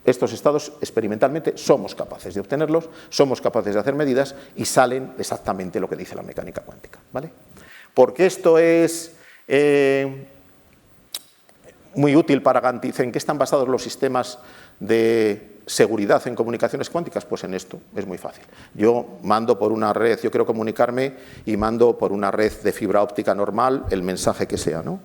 [SPEAKER 1] Estos estados experimentalmente somos capaces de obtenerlos, somos capaces de hacer medidas y salen exactamente lo que dice la mecánica cuántica, ¿vale? Porque esto es muy útil para garantizar. ¿En qué están basados los sistemas de seguridad en comunicaciones cuánticas? Pues en esto, es muy fácil. Yo mando por una red, yo quiero comunicarme y mando por una red de fibra óptica normal el mensaje que sea, ¿no?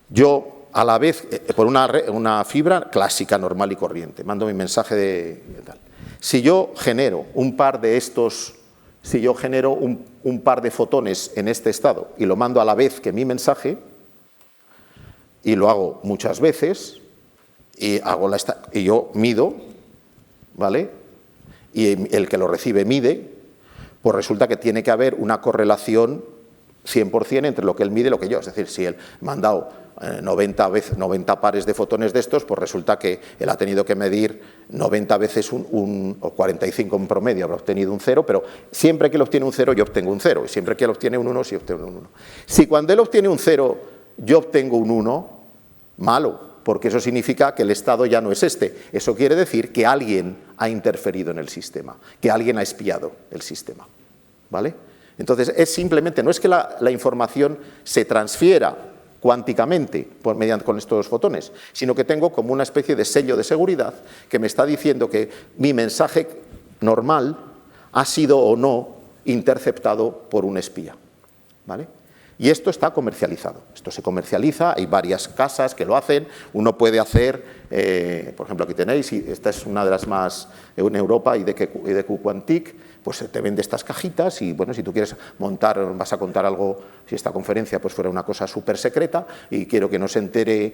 [SPEAKER 1] Yo, a la vez, por una fibra clásica, normal y corriente, mando mi mensaje de tal. Si yo genero un par de estos, si yo genero un par de fotones en este estado y lo mando a la vez que mi mensaje, y lo hago muchas veces, y yo mido, ¿vale? Y el que lo recibe mide, pues resulta que tiene que haber una correlación 100% entre lo que él mide y lo que yo. Es decir, si él me ha dado 90 pares de fotones de estos, pues resulta que él ha tenido que medir 90 veces o 45 en promedio, habrá obtenido un 0, pero siempre que él obtiene un 0 yo obtengo un 0, y siempre que él obtiene un 1 sí obtengo un 1. Si cuando él obtiene un 0 yo obtengo un 1, malo, porque eso significa que el estado ya no es este. Eso quiere decir que alguien ha interferido en el sistema, que alguien ha espiado el sistema, ¿vale? Entonces, es simplemente, no es que la información se transfiera cuánticamente con estos fotones, sino que tengo como una especie de sello de seguridad que me está diciendo que mi mensaje normal ha sido o no interceptado por un espía, ¿vale? Y esto está comercializado, esto se comercializa, hay varias casas que lo hacen, uno puede hacer, por ejemplo aquí tenéis, y esta es una de las más en Europa, IDQ Quantique, pues te vende estas cajitas y bueno, si tú quieres montar, vas a contar algo, si esta conferencia pues fuera una cosa súper secreta y quiero que no se entere,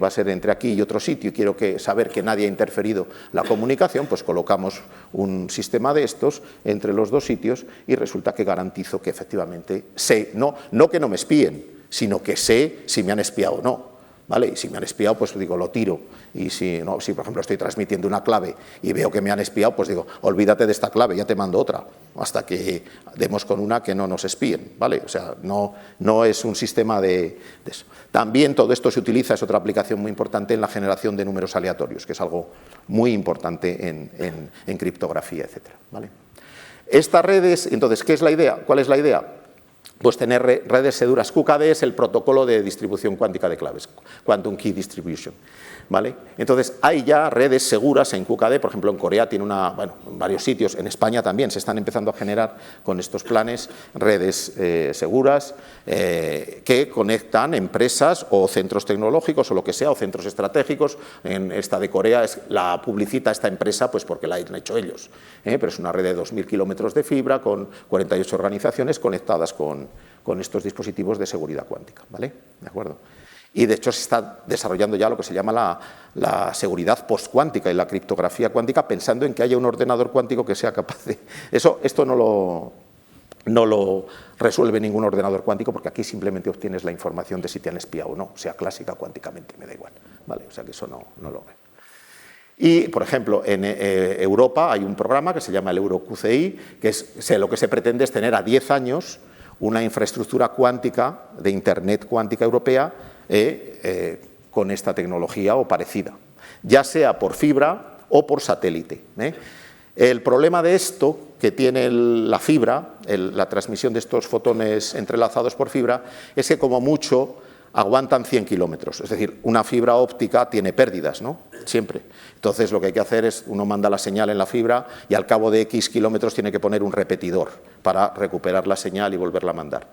[SPEAKER 1] va a ser entre aquí y otro sitio y quiero saber que nadie ha interferido la comunicación, pues colocamos un sistema de estos entre los dos sitios y resulta que garantizo que efectivamente sé, no que no me espíen, sino que sé si me han espiado o no. ¿Vale? Y si me han espiado, pues digo, lo tiro. Y si por ejemplo estoy transmitiendo una clave y veo que me han espiado, pues digo, olvídate de esta clave, ya te mando otra, hasta que demos con una que no nos espíen, ¿vale? O sea, no es un sistema de eso. También todo esto se utiliza, es otra aplicación muy importante en la generación de números aleatorios, que es algo muy importante en criptografía, etcétera, ¿vale? Estas redes, entonces, ¿qué es la idea? ¿Cuál es la idea? Pues tener redes seguras. QKD es el protocolo de distribución cuántica de claves, Quantum Key Distribution, ¿vale? Entonces, hay ya redes seguras en QKD, por ejemplo, en Corea tiene en varios sitios, en España también se están empezando a generar con estos planes redes seguras que conectan empresas o centros tecnológicos o lo que sea, o centros estratégicos. En esta de Corea la publicita esta empresa pues porque la han hecho ellos, pero es una red de 2.000 kilómetros de fibra con 48 organizaciones conectadas con estos dispositivos de seguridad cuántica, ¿vale? ¿De acuerdo? Y de hecho se está desarrollando ya lo que se llama la seguridad postcuántica y la criptografía cuántica, pensando en que haya un ordenador cuántico que sea capaz de... Esto no lo resuelve ningún ordenador cuántico, porque aquí simplemente obtienes la información de si te han espiado o no, sea clásica cuánticamente, me da igual, ¿vale? O sea que eso no lo ve. Y, por ejemplo, en Europa hay un programa que se llama el EuroQCI, que lo que se pretende es tener a 10 años una infraestructura cuántica de Internet cuántica europea con esta tecnología o parecida, ya sea por fibra o por satélite. El problema de esto que tiene la fibra, la transmisión de estos fotones entrelazados por fibra, es que como mucho aguantan 100 kilómetros. Es decir, una fibra óptica tiene pérdidas, ¿no? Siempre. Entonces lo que hay que hacer es, uno manda la señal en la fibra y al cabo de X kilómetros tiene que poner un repetidor para recuperar la señal y volverla a mandar.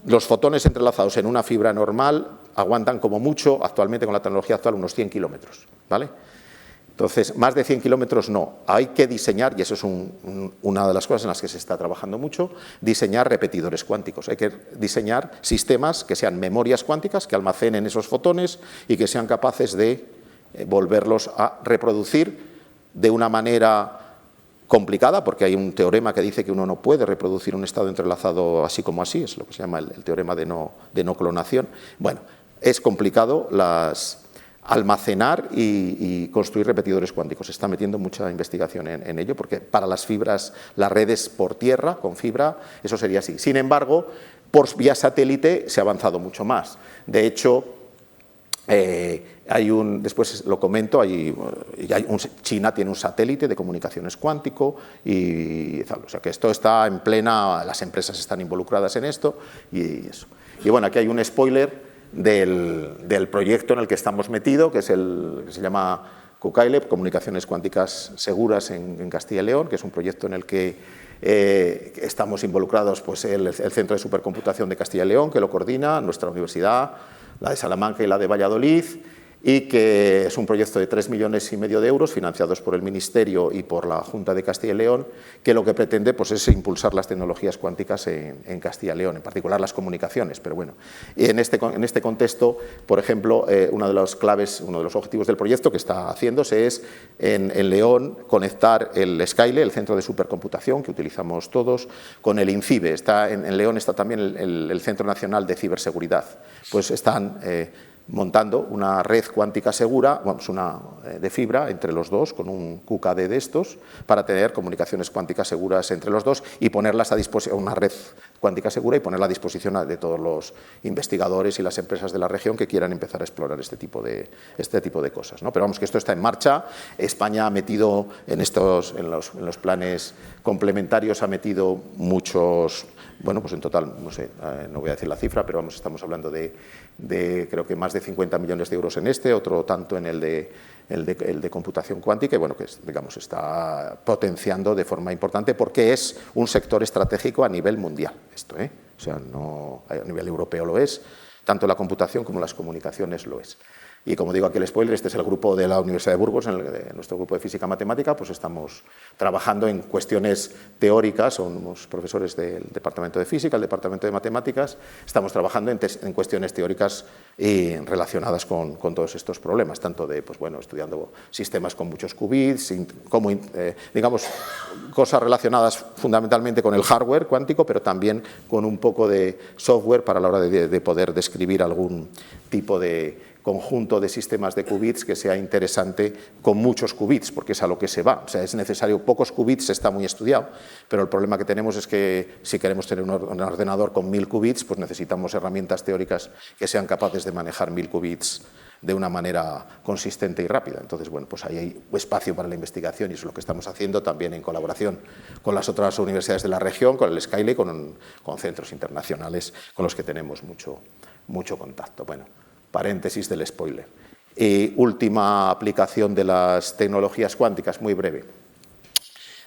[SPEAKER 1] Los fotones entrelazados en una fibra normal aguantan como mucho, actualmente con la tecnología actual, unos 100 kilómetros, ¿vale? Entonces, más de 100 kilómetros no. Hay que diseñar, y eso es una de las cosas en las que se está trabajando mucho, diseñar repetidores cuánticos. Hay que diseñar sistemas que sean memorias cuánticas, que almacenen esos fotones y que sean capaces de volverlos a reproducir de una manera complicada, porque hay un teorema que dice que uno no puede reproducir un estado entrelazado así como así, es lo que se llama el teorema de no clonación. Bueno, es complicado almacenar y construir repetidores cuánticos. Se está metiendo mucha investigación en ello, porque para las fibras, las redes por tierra, con fibra, eso sería así. Sin embargo, por vía satélite se ha avanzado mucho más. De hecho, después lo comento, China tiene un satélite de comunicaciones cuántico y tal. O sea que esto está en plena, las empresas están involucradas en esto y eso. Y bueno, aquí hay un spoiler del proyecto en el que estamos metidos, que es que se llama CUCAILEP, Comunicaciones Cuánticas Seguras en Castilla y León, que es un proyecto en el que estamos involucrados, pues, el Centro de Supercomputación de Castilla y León, que lo coordina, nuestra universidad, la de Salamanca y la de Valladolid, y que es un proyecto de 3,5 millones de euros financiados por el Ministerio y por la Junta de Castilla y León, que lo que pretende, pues, es impulsar las tecnologías cuánticas en Castilla y León, en particular las comunicaciones. Pero bueno, en este contexto, por ejemplo, una de las claves, uno de los objetivos del proyecto que está haciéndose es en León conectar el SKAILE, el centro de supercomputación que utilizamos todos, con el INCIBE. En León está también el Centro Nacional de Ciberseguridad. Pues están montando una red cuántica segura, de fibra entre los dos, con un QKD de estos, para tener comunicaciones cuánticas seguras entre los dos y ponerlas a disposición, una red cuántica segura, y ponerla a disposición de todos los investigadores y las empresas de la región que quieran empezar a explorar este tipo de cosas, ¿no? Pero vamos, que esto está en marcha. España ha metido en los planes complementarios, ha metido muchos, bueno, pues en total, no sé, no voy a decir la cifra, pero vamos, estamos hablando de creo que más de 50 millones de euros en otro tanto en el de computación cuántica, y bueno, que digamos está potenciando de forma importante porque es un sector estratégico a nivel mundial esto, o sea, no a nivel europeo lo es, tanto la computación como las comunicaciones lo es. Y como digo aquí el spoiler, este es el grupo de la Universidad de Burgos, nuestro grupo de física matemática, pues estamos trabajando en cuestiones teóricas, somos profesores del departamento de física, el departamento de matemáticas, estamos trabajando en cuestiones teóricas y relacionadas con todos estos problemas, tanto de, pues bueno, estudiando sistemas con muchos qubits, como, digamos, cosas relacionadas fundamentalmente con el hardware cuántico, pero también con un poco de software para la hora de poder describir algún tipo de conjunto de sistemas de qubits que sea interesante con muchos qubits, porque es a lo que se va. O sea, es necesario pocos qubits, está muy estudiado, pero el problema que tenemos es que si queremos tener un ordenador con 1000 qubits, pues necesitamos herramientas teóricas que sean capaces de manejar 1000 qubits de una manera consistente y rápida. Entonces, bueno, pues ahí hay espacio para la investigación y eso es lo que estamos haciendo también en colaboración con las otras universidades de la región, con el SKAILE, con centros internacionales con los que tenemos mucho contacto. Bueno, paréntesis del spoiler. Y última aplicación de las tecnologías cuánticas, muy breve.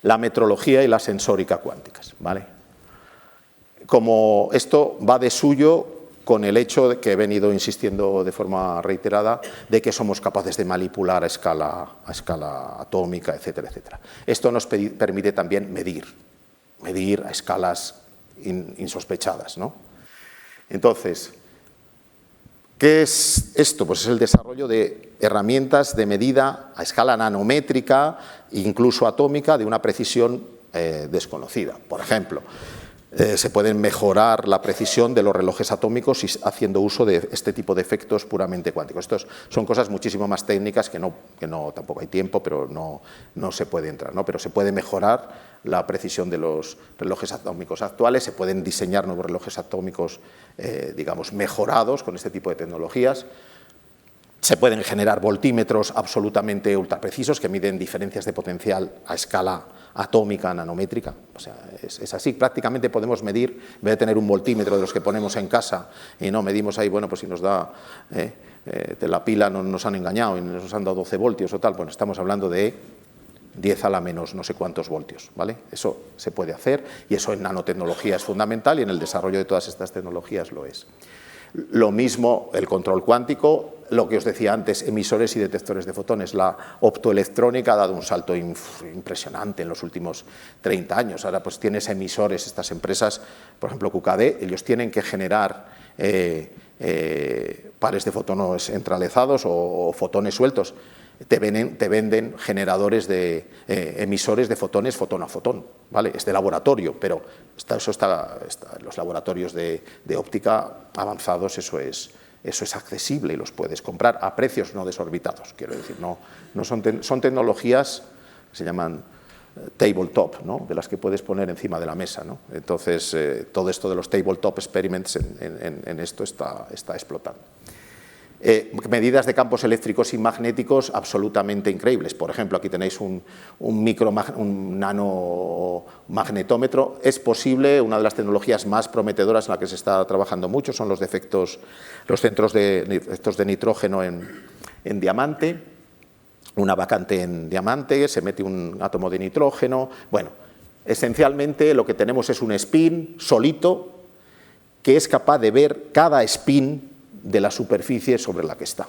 [SPEAKER 1] La metrología y la sensórica cuánticas, ¿vale? Como esto va de suyo con el hecho de que he venido insistiendo de forma reiterada de que somos capaces de manipular a escala atómica, etcétera, etcétera. Esto nos permite también medir a escalas insospechadas, ¿no? Entonces, ¿qué es esto? Pues es el desarrollo de herramientas de medida a escala nanométrica, incluso atómica, de una precisión desconocida. Por ejemplo, se pueden mejorar la precisión de los relojes atómicos haciendo uso de este tipo de efectos puramente cuánticos. Estos son cosas muchísimo más técnicas que no tampoco hay tiempo, pero no se puede entrar, ¿no? Pero se puede mejorar la precisión de los relojes atómicos actuales, se pueden diseñar nuevos relojes atómicos, digamos, mejorados con este tipo de tecnologías. Se pueden generar voltímetros absolutamente ultraprecisos que miden diferencias de potencial a escala atómica, nanométrica. O sea, es así. Prácticamente podemos medir, en vez de tener un voltímetro de los que ponemos en casa y no medimos ahí, bueno, pues si nos da de la pila nos han engañado y nos han dado 12 voltios o tal, bueno, estamos hablando de 10 a la menos no sé cuántos voltios, ¿vale? Eso se puede hacer y eso en nanotecnología es fundamental y en el desarrollo de todas estas tecnologías lo es. Lo mismo el control cuántico, lo que os decía antes, emisores y detectores de fotones. La optoelectrónica ha dado un salto impresionante en los últimos 30 años. Ahora pues tienes emisores, estas empresas, por ejemplo QKD, ellos tienen que generar pares de fotones entrelazados o fotones sueltos. Te venden generadores de emisores de fotones fotón a fotón, ¿vale? Es de laboratorio, pero eso está en los laboratorios de óptica avanzados, eso es accesible y los puedes comprar a precios no desorbitados, quiero decir, son tecnologías que se llaman tabletop, ¿no? De las que puedes poner encima de la mesa, ¿no? Entonces, todo esto de los tabletop experiments en esto está explotando. Medidas de campos eléctricos y magnéticos absolutamente increíbles. Por ejemplo, aquí tenéis un nanomagnetómetro. Es posible, una de las tecnologías más prometedoras en la que se está trabajando mucho son los centros de nitrógeno en diamante. Una vacante en diamante, se mete un átomo de nitrógeno. Bueno, esencialmente lo que tenemos es un spin solito que es capaz de ver cada spin de la superficie sobre la que está.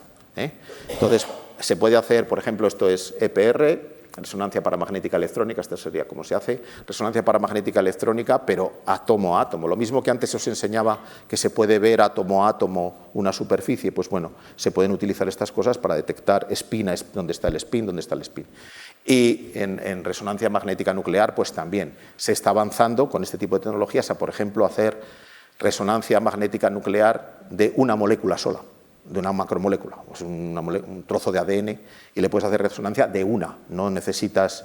[SPEAKER 1] Entonces, se puede hacer, por ejemplo, esto es EPR, resonancia paramagnética electrónica, esta sería como se hace, resonancia paramagnética electrónica, pero átomo a átomo. Lo mismo que antes os enseñaba que se puede ver átomo a átomo una superficie, pues bueno, se pueden utilizar estas cosas para detectar spin, dónde está el spin, dónde está el spin. Y en resonancia magnética nuclear, pues también se está avanzando con este tipo de tecnologías a, por ejemplo, hacer resonancia magnética nuclear de una molécula sola, de una macromolécula, pues un trozo de ADN, y le puedes hacer resonancia de una, no necesitas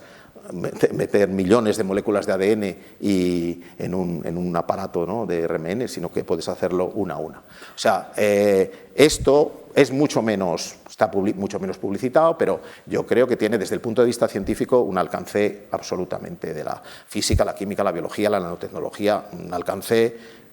[SPEAKER 1] meter millones de moléculas de ADN en un aparato, ¿no?, de RMN, sino que puedes hacerlo una a una. O sea, esto es está mucho menos publicitado, pero yo creo que tiene desde el punto de vista científico un alcance absolutamente de la física, la química, la biología, la nanotecnología, un alcance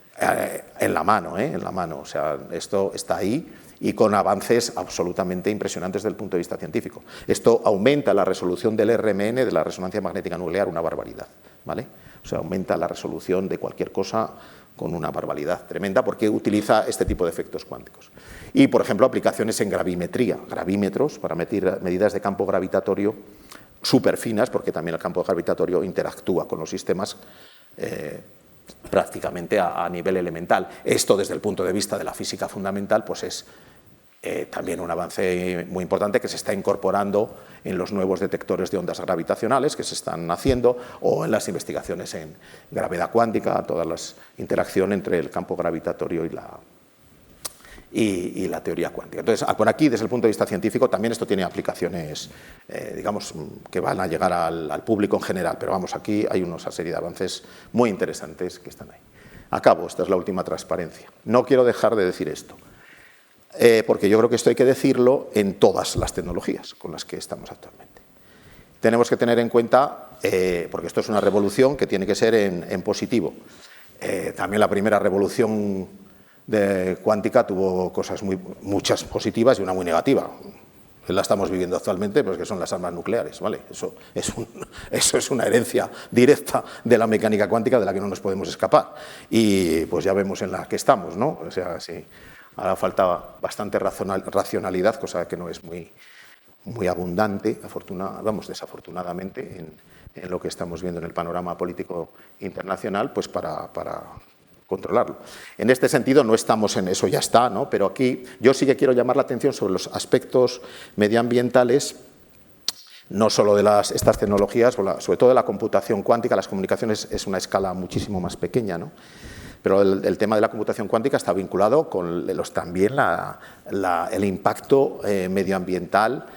[SPEAKER 1] en la mano, o sea, esto está ahí y con avances absolutamente impresionantes desde el punto de vista científico. Esto aumenta la resolución del RMN, de la resonancia magnética nuclear, una barbaridad, ¿vale? O sea, aumenta la resolución de cualquier cosa con una barbaridad tremenda porque utiliza este tipo de efectos cuánticos. Y, por ejemplo, aplicaciones en gravimetría, gravímetros para medir medidas de campo gravitatorio súper finas, porque también el campo gravitatorio interactúa con los sistemas prácticamente a nivel elemental. Esto, desde el punto de vista de la física fundamental, pues es también un avance muy importante que se está incorporando en los nuevos detectores de ondas gravitacionales que se están haciendo o en las investigaciones en gravedad cuántica, toda la interacción entre el campo gravitatorio y la teoría cuántica. Entonces, por aquí, desde el punto de vista científico, también esto tiene aplicaciones, digamos, que van a llegar al público en general, pero vamos, aquí hay una serie de avances muy interesantes que están ahí. Acabo, esta es la última transparencia. No quiero dejar de decir esto, porque yo creo que esto hay que decirlo en todas las tecnologías con las que estamos actualmente. Tenemos que tener en cuenta, porque esto es una revolución que tiene que ser en positivo. También la primera revolución cuántica tuvo muchas positivas y una muy negativa. La estamos viviendo actualmente, pues que son las armas nucleares, ¿vale? Eso es una herencia directa de la mecánica cuántica de la que no nos podemos escapar. Y pues ya vemos en la que estamos, ¿no? O sea, sí, ahora falta bastante racionalidad, cosa que no es muy abundante, desafortunadamente, en lo que estamos viendo en el panorama político internacional, pues para controlarlo. En este sentido no estamos en eso, ya está, ¿no? Pero aquí yo sí que quiero llamar la atención sobre los aspectos medioambientales, no solo de estas tecnologías, sobre todo de la computación cuántica. Las comunicaciones es una escala muchísimo más pequeña, ¿no? Pero el tema de la computación cuántica está vinculado con también el impacto medioambiental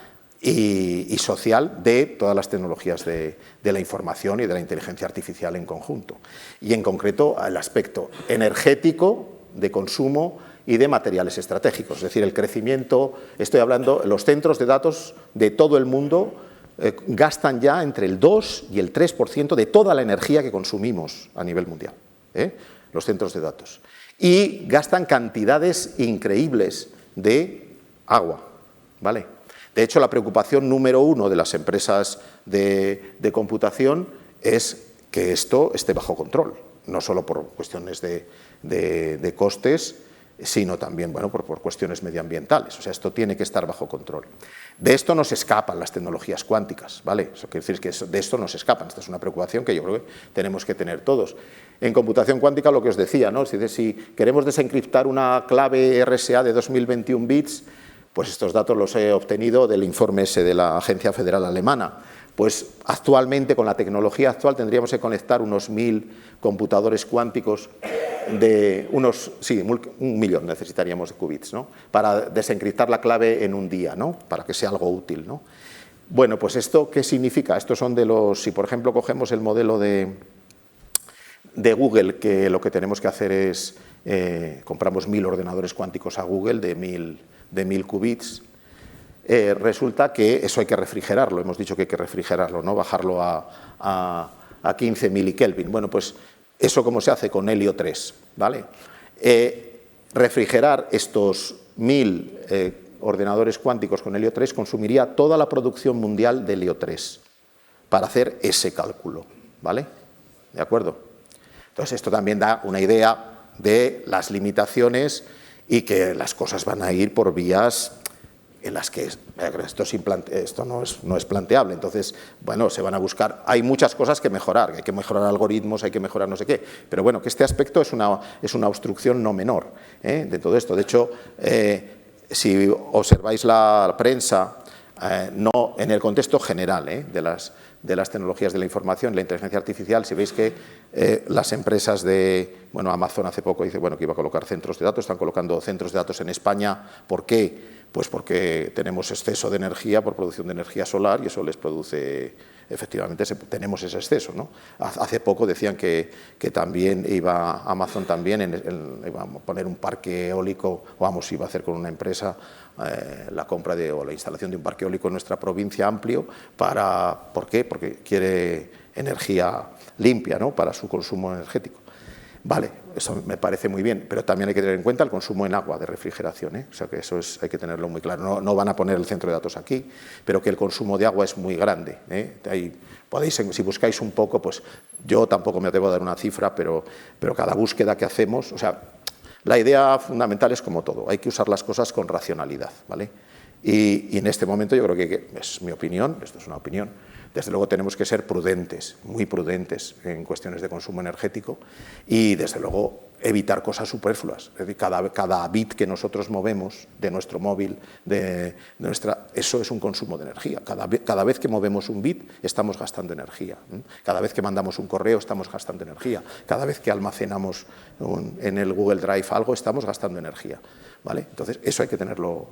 [SPEAKER 1] y social de todas las tecnologías de la información y de la inteligencia artificial en conjunto. Y en concreto el aspecto energético, de consumo y de materiales estratégicos. Es decir, el crecimiento, estoy hablando, los centros de datos de todo el mundo gastan ya entre el 2 y el 3% de toda la energía que consumimos a nivel mundial, los centros de datos. Y gastan cantidades increíbles de agua, ¿vale? De hecho, la preocupación número 1 de las empresas de computación es que esto esté bajo control, no solo por cuestiones de costes, sino también por cuestiones medioambientales. O sea, esto tiene que estar bajo control. De esto no se escapan las tecnologías cuánticas, ¿vale? Eso quiere decir que de esto no se escapan. Esta es una preocupación que yo creo que tenemos que tener todos. En computación cuántica, lo que os decía, ¿no? Si queremos desencriptar una clave RSA de 2021 bits, pues estos datos los he obtenido del informe ese de la Agencia Federal Alemana. Pues actualmente, con la tecnología actual, tendríamos que conectar unos 1000 computadores cuánticos de unos, sí, 1 millón necesitaríamos de qubits, ¿no? Para desencriptar la clave en un día, ¿no? Para que sea algo útil, ¿no? Bueno, pues ¿esto qué significa? Estos son de los, si por ejemplo cogemos el modelo de Google, que lo que tenemos que hacer es, compramos 1000 ordenadores cuánticos a Google de 1000 qubits, resulta que eso hay que refrigerarlo, hemos dicho que hay que refrigerarlo, ¿no? Bajarlo a 15 milikelvin. Bueno, pues eso cómo se hace con helio 3, ¿vale? Refrigerar estos 1000 ordenadores cuánticos con helio 3 consumiría toda la producción mundial de helio 3 para hacer ese cálculo, ¿vale? ¿De acuerdo? Entonces esto también da una idea de las limitaciones y que las cosas van a ir por vías en las que esto no es planteable. Entonces, bueno, se van a buscar, hay muchas cosas que mejorar, hay que mejorar algoritmos, hay que mejorar no sé qué, pero bueno, que este aspecto es una obstrucción no menor de todo esto. De hecho, si observáis la prensa, no en el contexto general de las tecnologías de la información, la inteligencia artificial, si veis que las empresas bueno, Amazon hace poco dice, bueno, que iba a colocar centros de datos, están colocando centros de datos en España. ¿Por qué? Pues porque tenemos exceso de energía por producción de energía solar y eso les produce, efectivamente, tenemos ese exceso, ¿no? Hace poco decían que también Amazon también iba a poner un parque eólico, iba a hacer con una empresa la compra o la instalación de un parque eólico en nuestra provincia amplio. ¿Por qué? Porque quiere energía limpia, ¿no? Para su consumo energético. Vale, eso me parece muy bien, pero también hay que tener en cuenta el consumo en agua de refrigeración, O sea que eso hay que tenerlo muy claro. No van a poner el centro de datos aquí, pero que el consumo de agua es muy grande. Ahí si buscáis un poco, pues yo tampoco me atrevo a dar una cifra, pero cada búsqueda que hacemos, o sea, la idea fundamental es como todo, hay que usar las cosas con racionalidad, ¿vale? Y en este momento yo creo que es mi opinión, esto es una opinión, desde luego tenemos que ser prudentes, muy prudentes en cuestiones de consumo energético y desde luego evitar cosas superfluas. Es decir, cada bit que nosotros movemos de nuestro móvil, eso es un consumo de energía. Cada vez que movemos un bit estamos gastando energía. Cada vez que mandamos un correo estamos gastando energía. Cada vez que almacenamos en el Google Drive algo estamos gastando energía. ¿Vale? Entonces, eso hay que tenerlo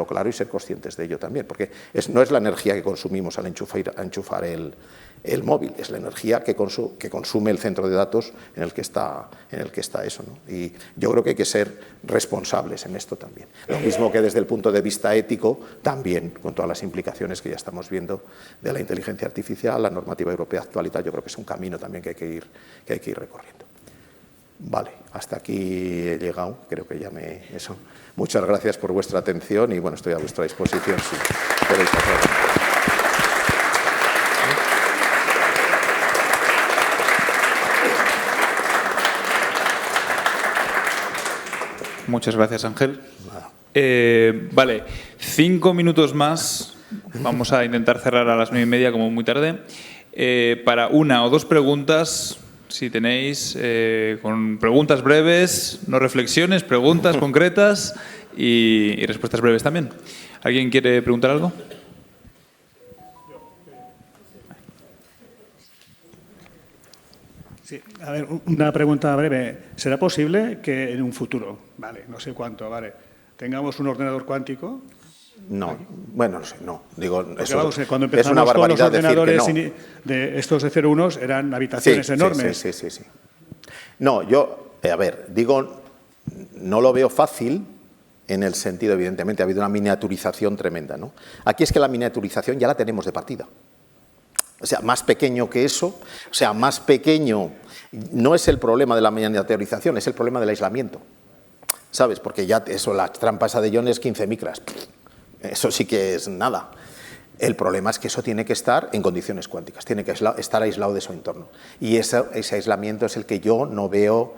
[SPEAKER 1] claro y ser conscientes de ello también, porque no es la energía que consumimos al enchufar el móvil, es la energía que consume el centro de datos en el que está eso, ¿no? Y yo creo que hay que ser responsables en esto también. Lo mismo que desde el punto de vista ético, también con todas las implicaciones que ya estamos viendo de la inteligencia artificial, la normativa europea actual y tal, yo creo que es un camino también que hay que ir recorriendo. Vale, hasta aquí he llegado, creo que ya eso. Muchas gracias por vuestra atención y bueno, estoy a vuestra disposición si queréis hacer.
[SPEAKER 2] Muchas gracias, Ángel. Vale, 5 minutos más. Vamos a intentar cerrar a las 9:30, como muy tarde. Para 1 o 2 preguntas, si tenéis, con preguntas breves, no reflexiones, preguntas concretas y respuestas breves también. ¿Alguien quiere preguntar algo?
[SPEAKER 3] Sí, a ver, una pregunta breve. ¿Será posible que en un futuro, no sé cuánto, tengamos un ordenador cuántico?
[SPEAKER 1] No, bueno, no sé, no. Digo,
[SPEAKER 3] porque vamos, cuando empezamos con los ordenadores de estos de 0,1 eran habitaciones enormes.
[SPEAKER 1] Sí. No, yo, a ver, digo, no lo veo fácil en el sentido, evidentemente, ha habido una miniaturización tremenda, ¿no? Aquí es que la miniaturización ya la tenemos de partida. O sea, más pequeño que eso, o sea, más pequeño no es el problema de la miniaturización, es el problema del aislamiento, ¿sabes? Porque ya eso, las trampas a de iones 15 micras, eso sí que es nada. El problema es que eso tiene que estar en condiciones cuánticas, tiene que estar aislado de su entorno. Y ese aislamiento es el que yo no veo,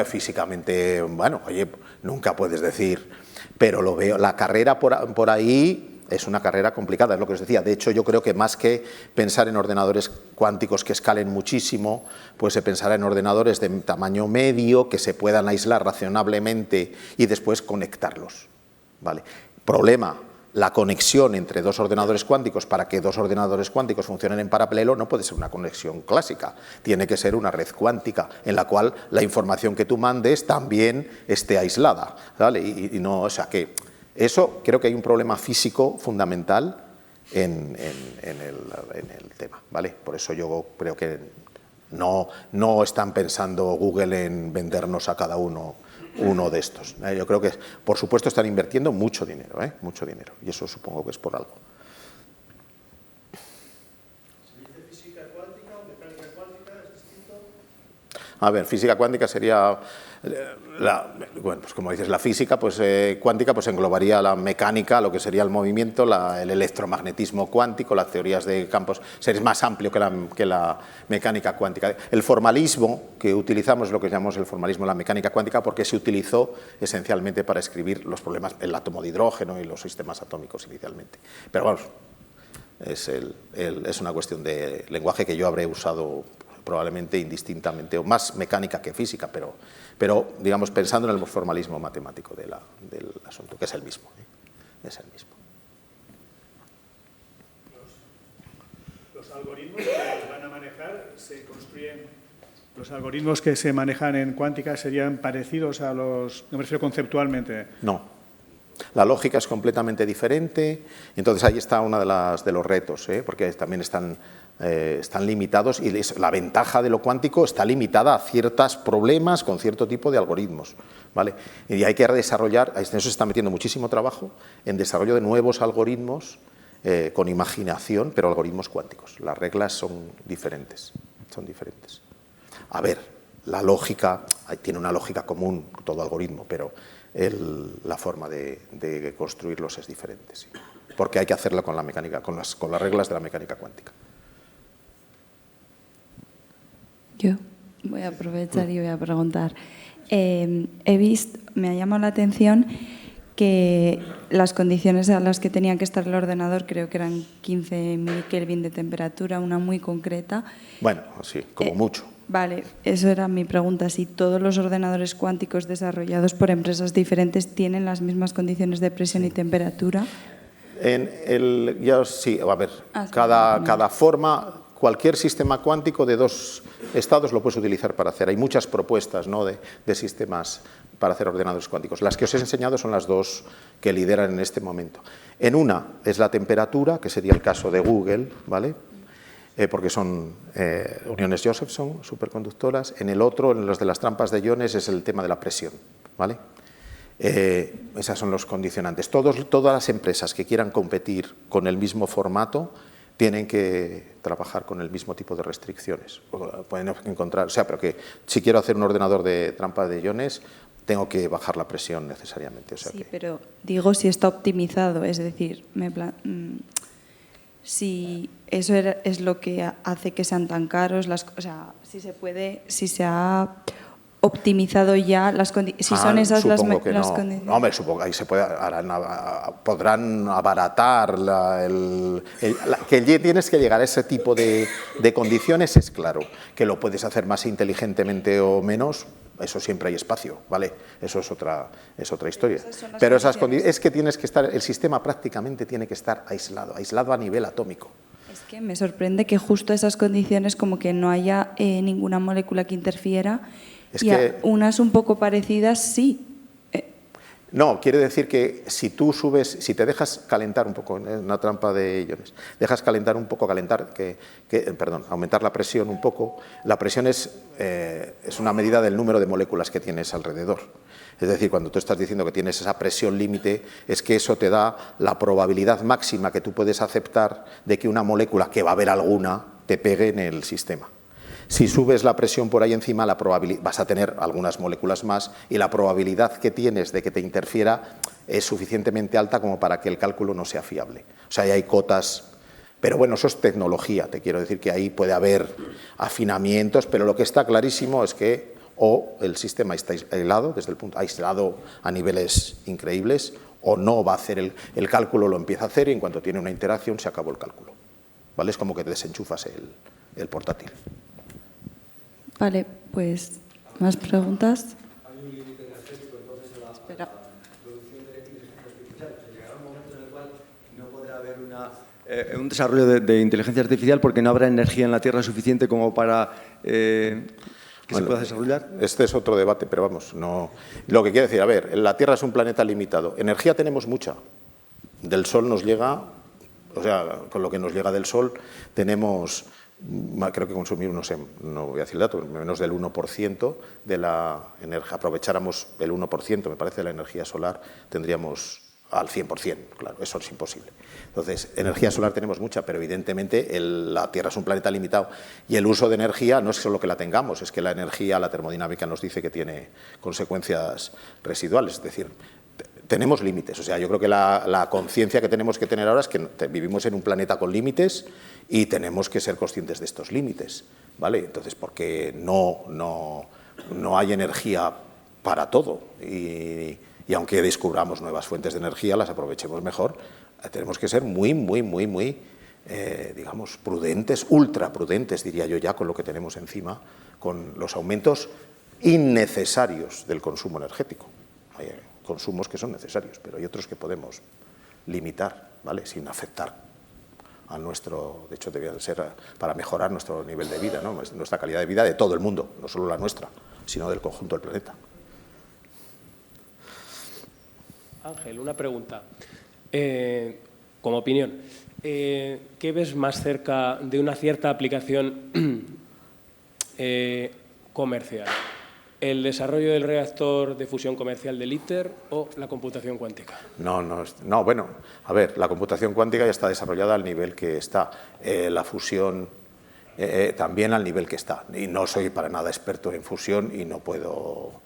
[SPEAKER 1] físicamente, bueno, oye, nunca puedes decir, pero lo veo, la carrera por ahí es una carrera complicada, es lo que os decía. De hecho, yo creo que más que pensar en ordenadores cuánticos que escalen muchísimo, pues se pensará en ordenadores de tamaño medio que se puedan aislar razonablemente y después conectarlos, ¿vale? Problema: la conexión entre dos ordenadores cuánticos, para que dos ordenadores cuánticos funcionen en paralelo, no puede ser una conexión clásica, tiene que ser una red cuántica en la cual la información que tú mandes también esté aislada, ¿vale? Y no, o sea que eso, creo que hay un problema físico fundamental en el tema, ¿vale? Por eso yo creo que no están pensando Google en vendernos a cada uno de estos. Yo creo que, por supuesto, están invirtiendo mucho dinero, mucho dinero, y eso supongo que es por algo.
[SPEAKER 3] ¿Se dice física cuántica o mecánica cuántica? ¿Es distinto?
[SPEAKER 1] A ver, física cuántica sería, bueno, pues como dices, la física cuántica pues englobaría la mecánica, lo que sería el movimiento, el electromagnetismo cuántico, las teorías de campos, es más amplio que la mecánica cuántica. El formalismo que utilizamos es lo que llamamos el formalismo de la mecánica cuántica, porque se utilizó esencialmente para escribir los problemas, el átomo de hidrógeno y los sistemas atómicos inicialmente. Pero vamos, es una cuestión de lenguaje que yo habré usado probablemente indistintamente, o más mecánica que física, pero digamos, pensando en el formalismo matemático del asunto, que es el mismo. Es el mismo.
[SPEAKER 3] Los algoritmos que van a manejar se construyen. Los algoritmos que se manejan en cuántica serían parecidos a los, me refiero conceptualmente.
[SPEAKER 1] No. La lógica es completamente diferente. Entonces ahí está uno de los retos, porque también están limitados, y la ventaja de lo cuántico está limitada a ciertos problemas con cierto tipo de algoritmos, ¿vale? Y hay que desarrollar, en eso se está metiendo muchísimo trabajo, en desarrollo de nuevos algoritmos con imaginación, pero algoritmos cuánticos. Las reglas son diferentes, A ver, la lógica, tiene una lógica común todo algoritmo, pero la forma de construirlos es diferente, sí, porque hay que hacerla con la mecánica, con las reglas de la mecánica cuántica.
[SPEAKER 4] Yo voy a aprovechar y voy a preguntar. Me ha llamado la atención que las condiciones a las que tenía que estar el ordenador, creo que eran 15.000 Kelvin de temperatura, una muy concreta.
[SPEAKER 1] Bueno, sí, como mucho.
[SPEAKER 4] Vale, eso era mi pregunta, si todos los ordenadores cuánticos desarrollados por empresas diferentes tienen las mismas condiciones de presión y temperatura.
[SPEAKER 1] Sí, a ver, cada forma, cualquier sistema cuántico de dos estados lo puedes utilizar para hacer. Hay muchas propuestas, ¿no?, de sistemas para hacer ordenadores cuánticos. Las que os he enseñado son las dos que lideran en este momento. En una es la temperatura, que sería el caso de Google, ¿vale? Porque son uniones Josephson, superconductoras. En el otro, en los de las trampas de iones, es el tema de la presión, ¿vale? Esas son los condicionantes. Todas las empresas que quieran competir con el mismo formato tienen que trabajar con el mismo tipo de restricciones. Pueden encontrar, pero que si quiero hacer un ordenador de trampa de iones, tengo que bajar la presión necesariamente.
[SPEAKER 4] Pero digo si está optimizado, es decir, si eso es lo que hace que sean tan caros, si se ha optimizado ya las condiciones, si son esas las condiciones.
[SPEAKER 1] No, hombre, supongo que ahí podrán abaratar que tienes que llegar a ese tipo de condiciones, es claro. Que lo puedes hacer más inteligentemente o menos, eso siempre hay espacio, ¿vale? Eso es otra historia. Pero es que tienes que estar, el sistema prácticamente tiene que estar aislado a nivel atómico.
[SPEAKER 4] Es que me sorprende que justo esas condiciones, como que no haya ninguna molécula que interfiera. Unas un poco parecidas, sí.
[SPEAKER 1] No, quiere decir que si tú subes, si te dejas calentar un poco, en una trampa de iones, dejas calentar un poco, aumentar la presión un poco, la presión es una medida del número de moléculas que tienes alrededor. Es decir, cuando tú estás diciendo que tienes esa presión límite, es que eso te da la probabilidad máxima que tú puedes aceptar de que una molécula, que va a haber alguna, te pegue en el sistema. Si subes la presión por ahí encima, vas a tener algunas moléculas más y la probabilidad que tienes de que te interfiera es suficientemente alta como para que el cálculo no sea fiable. O sea, ahí hay cotas, pero bueno, eso es tecnología, te quiero decir que ahí puede haber afinamientos, pero lo que está clarísimo es que o el sistema está aislado, aislado a niveles increíbles, o no va a hacer el cálculo, lo empieza a hacer y en cuanto tiene una interacción se acabó el cálculo. ¿Vale? Es como que te desenchufas el portátil.
[SPEAKER 4] Vale, pues, ¿más preguntas?
[SPEAKER 5] Hay un límite energético entonces a la producción de inteligencia artificial. Llegará un momento en el cual no podrá haber un desarrollo de inteligencia artificial porque no habrá energía en la Tierra suficiente como para que se pueda desarrollar.
[SPEAKER 1] Este es otro debate, pero vamos, no. Lo que quiero decir, a ver, la Tierra es un planeta limitado. Energía tenemos mucha. Del Sol nos llega, o sea, con lo que nos llega del Sol tenemos, creo que consumimos, no voy a decir el dato, menos del 1% de la energía. Aprovecháramos el 1%, me parece, de la energía solar, tendríamos al 100%, claro, eso es imposible. Entonces, energía solar tenemos mucha, pero evidentemente la Tierra es un planeta limitado y el uso de energía no es solo que la tengamos, es que la energía, la termodinámica nos dice que tiene consecuencias residuales, es decir, tenemos límites. O sea, yo creo que la conciencia que tenemos que tener ahora es que vivimos en un planeta con límites y tenemos que ser conscientes de estos límites, ¿vale? Entonces, porque no hay energía para todo y aunque descubramos nuevas fuentes de energía, las aprovechemos mejor, tenemos que ser muy, digamos, prudentes, ultra prudentes, diría yo ya, con lo que tenemos encima, con los aumentos innecesarios del consumo energético. Hay consumos que son necesarios, pero hay otros que podemos limitar, ¿vale?, sin afectar a nuestro, de hecho, debían ser para mejorar nuestro nivel de vida, ¿no?, nuestra calidad de vida de todo el mundo, no solo la nuestra, sino del conjunto del planeta.
[SPEAKER 6] Ángel, una pregunta. Como opinión, ¿qué ves más cerca de una cierta aplicación comercial? ¿El desarrollo del reactor de fusión comercial del ITER o la computación cuántica?
[SPEAKER 1] No, bueno, a ver, la computación cuántica ya está desarrollada al nivel que está, la fusión también al nivel que está. Y no soy para nada experto en fusión y no puedo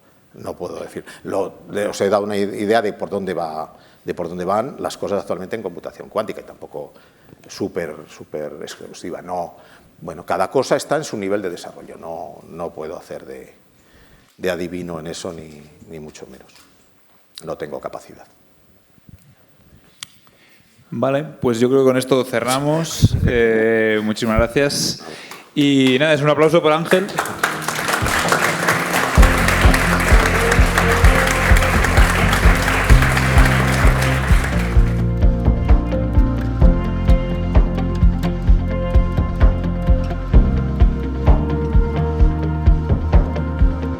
[SPEAKER 1] decir. Os he dado una idea de por dónde van las cosas actualmente en computación cuántica y tampoco súper exclusiva. No, bueno, cada cosa está en su nivel de desarrollo. No puedo hacer de adivino en eso ni mucho menos. No tengo capacidad.
[SPEAKER 2] Vale, pues yo creo que con esto cerramos. Muchísimas gracias. Y nada, es un aplauso para Ángel.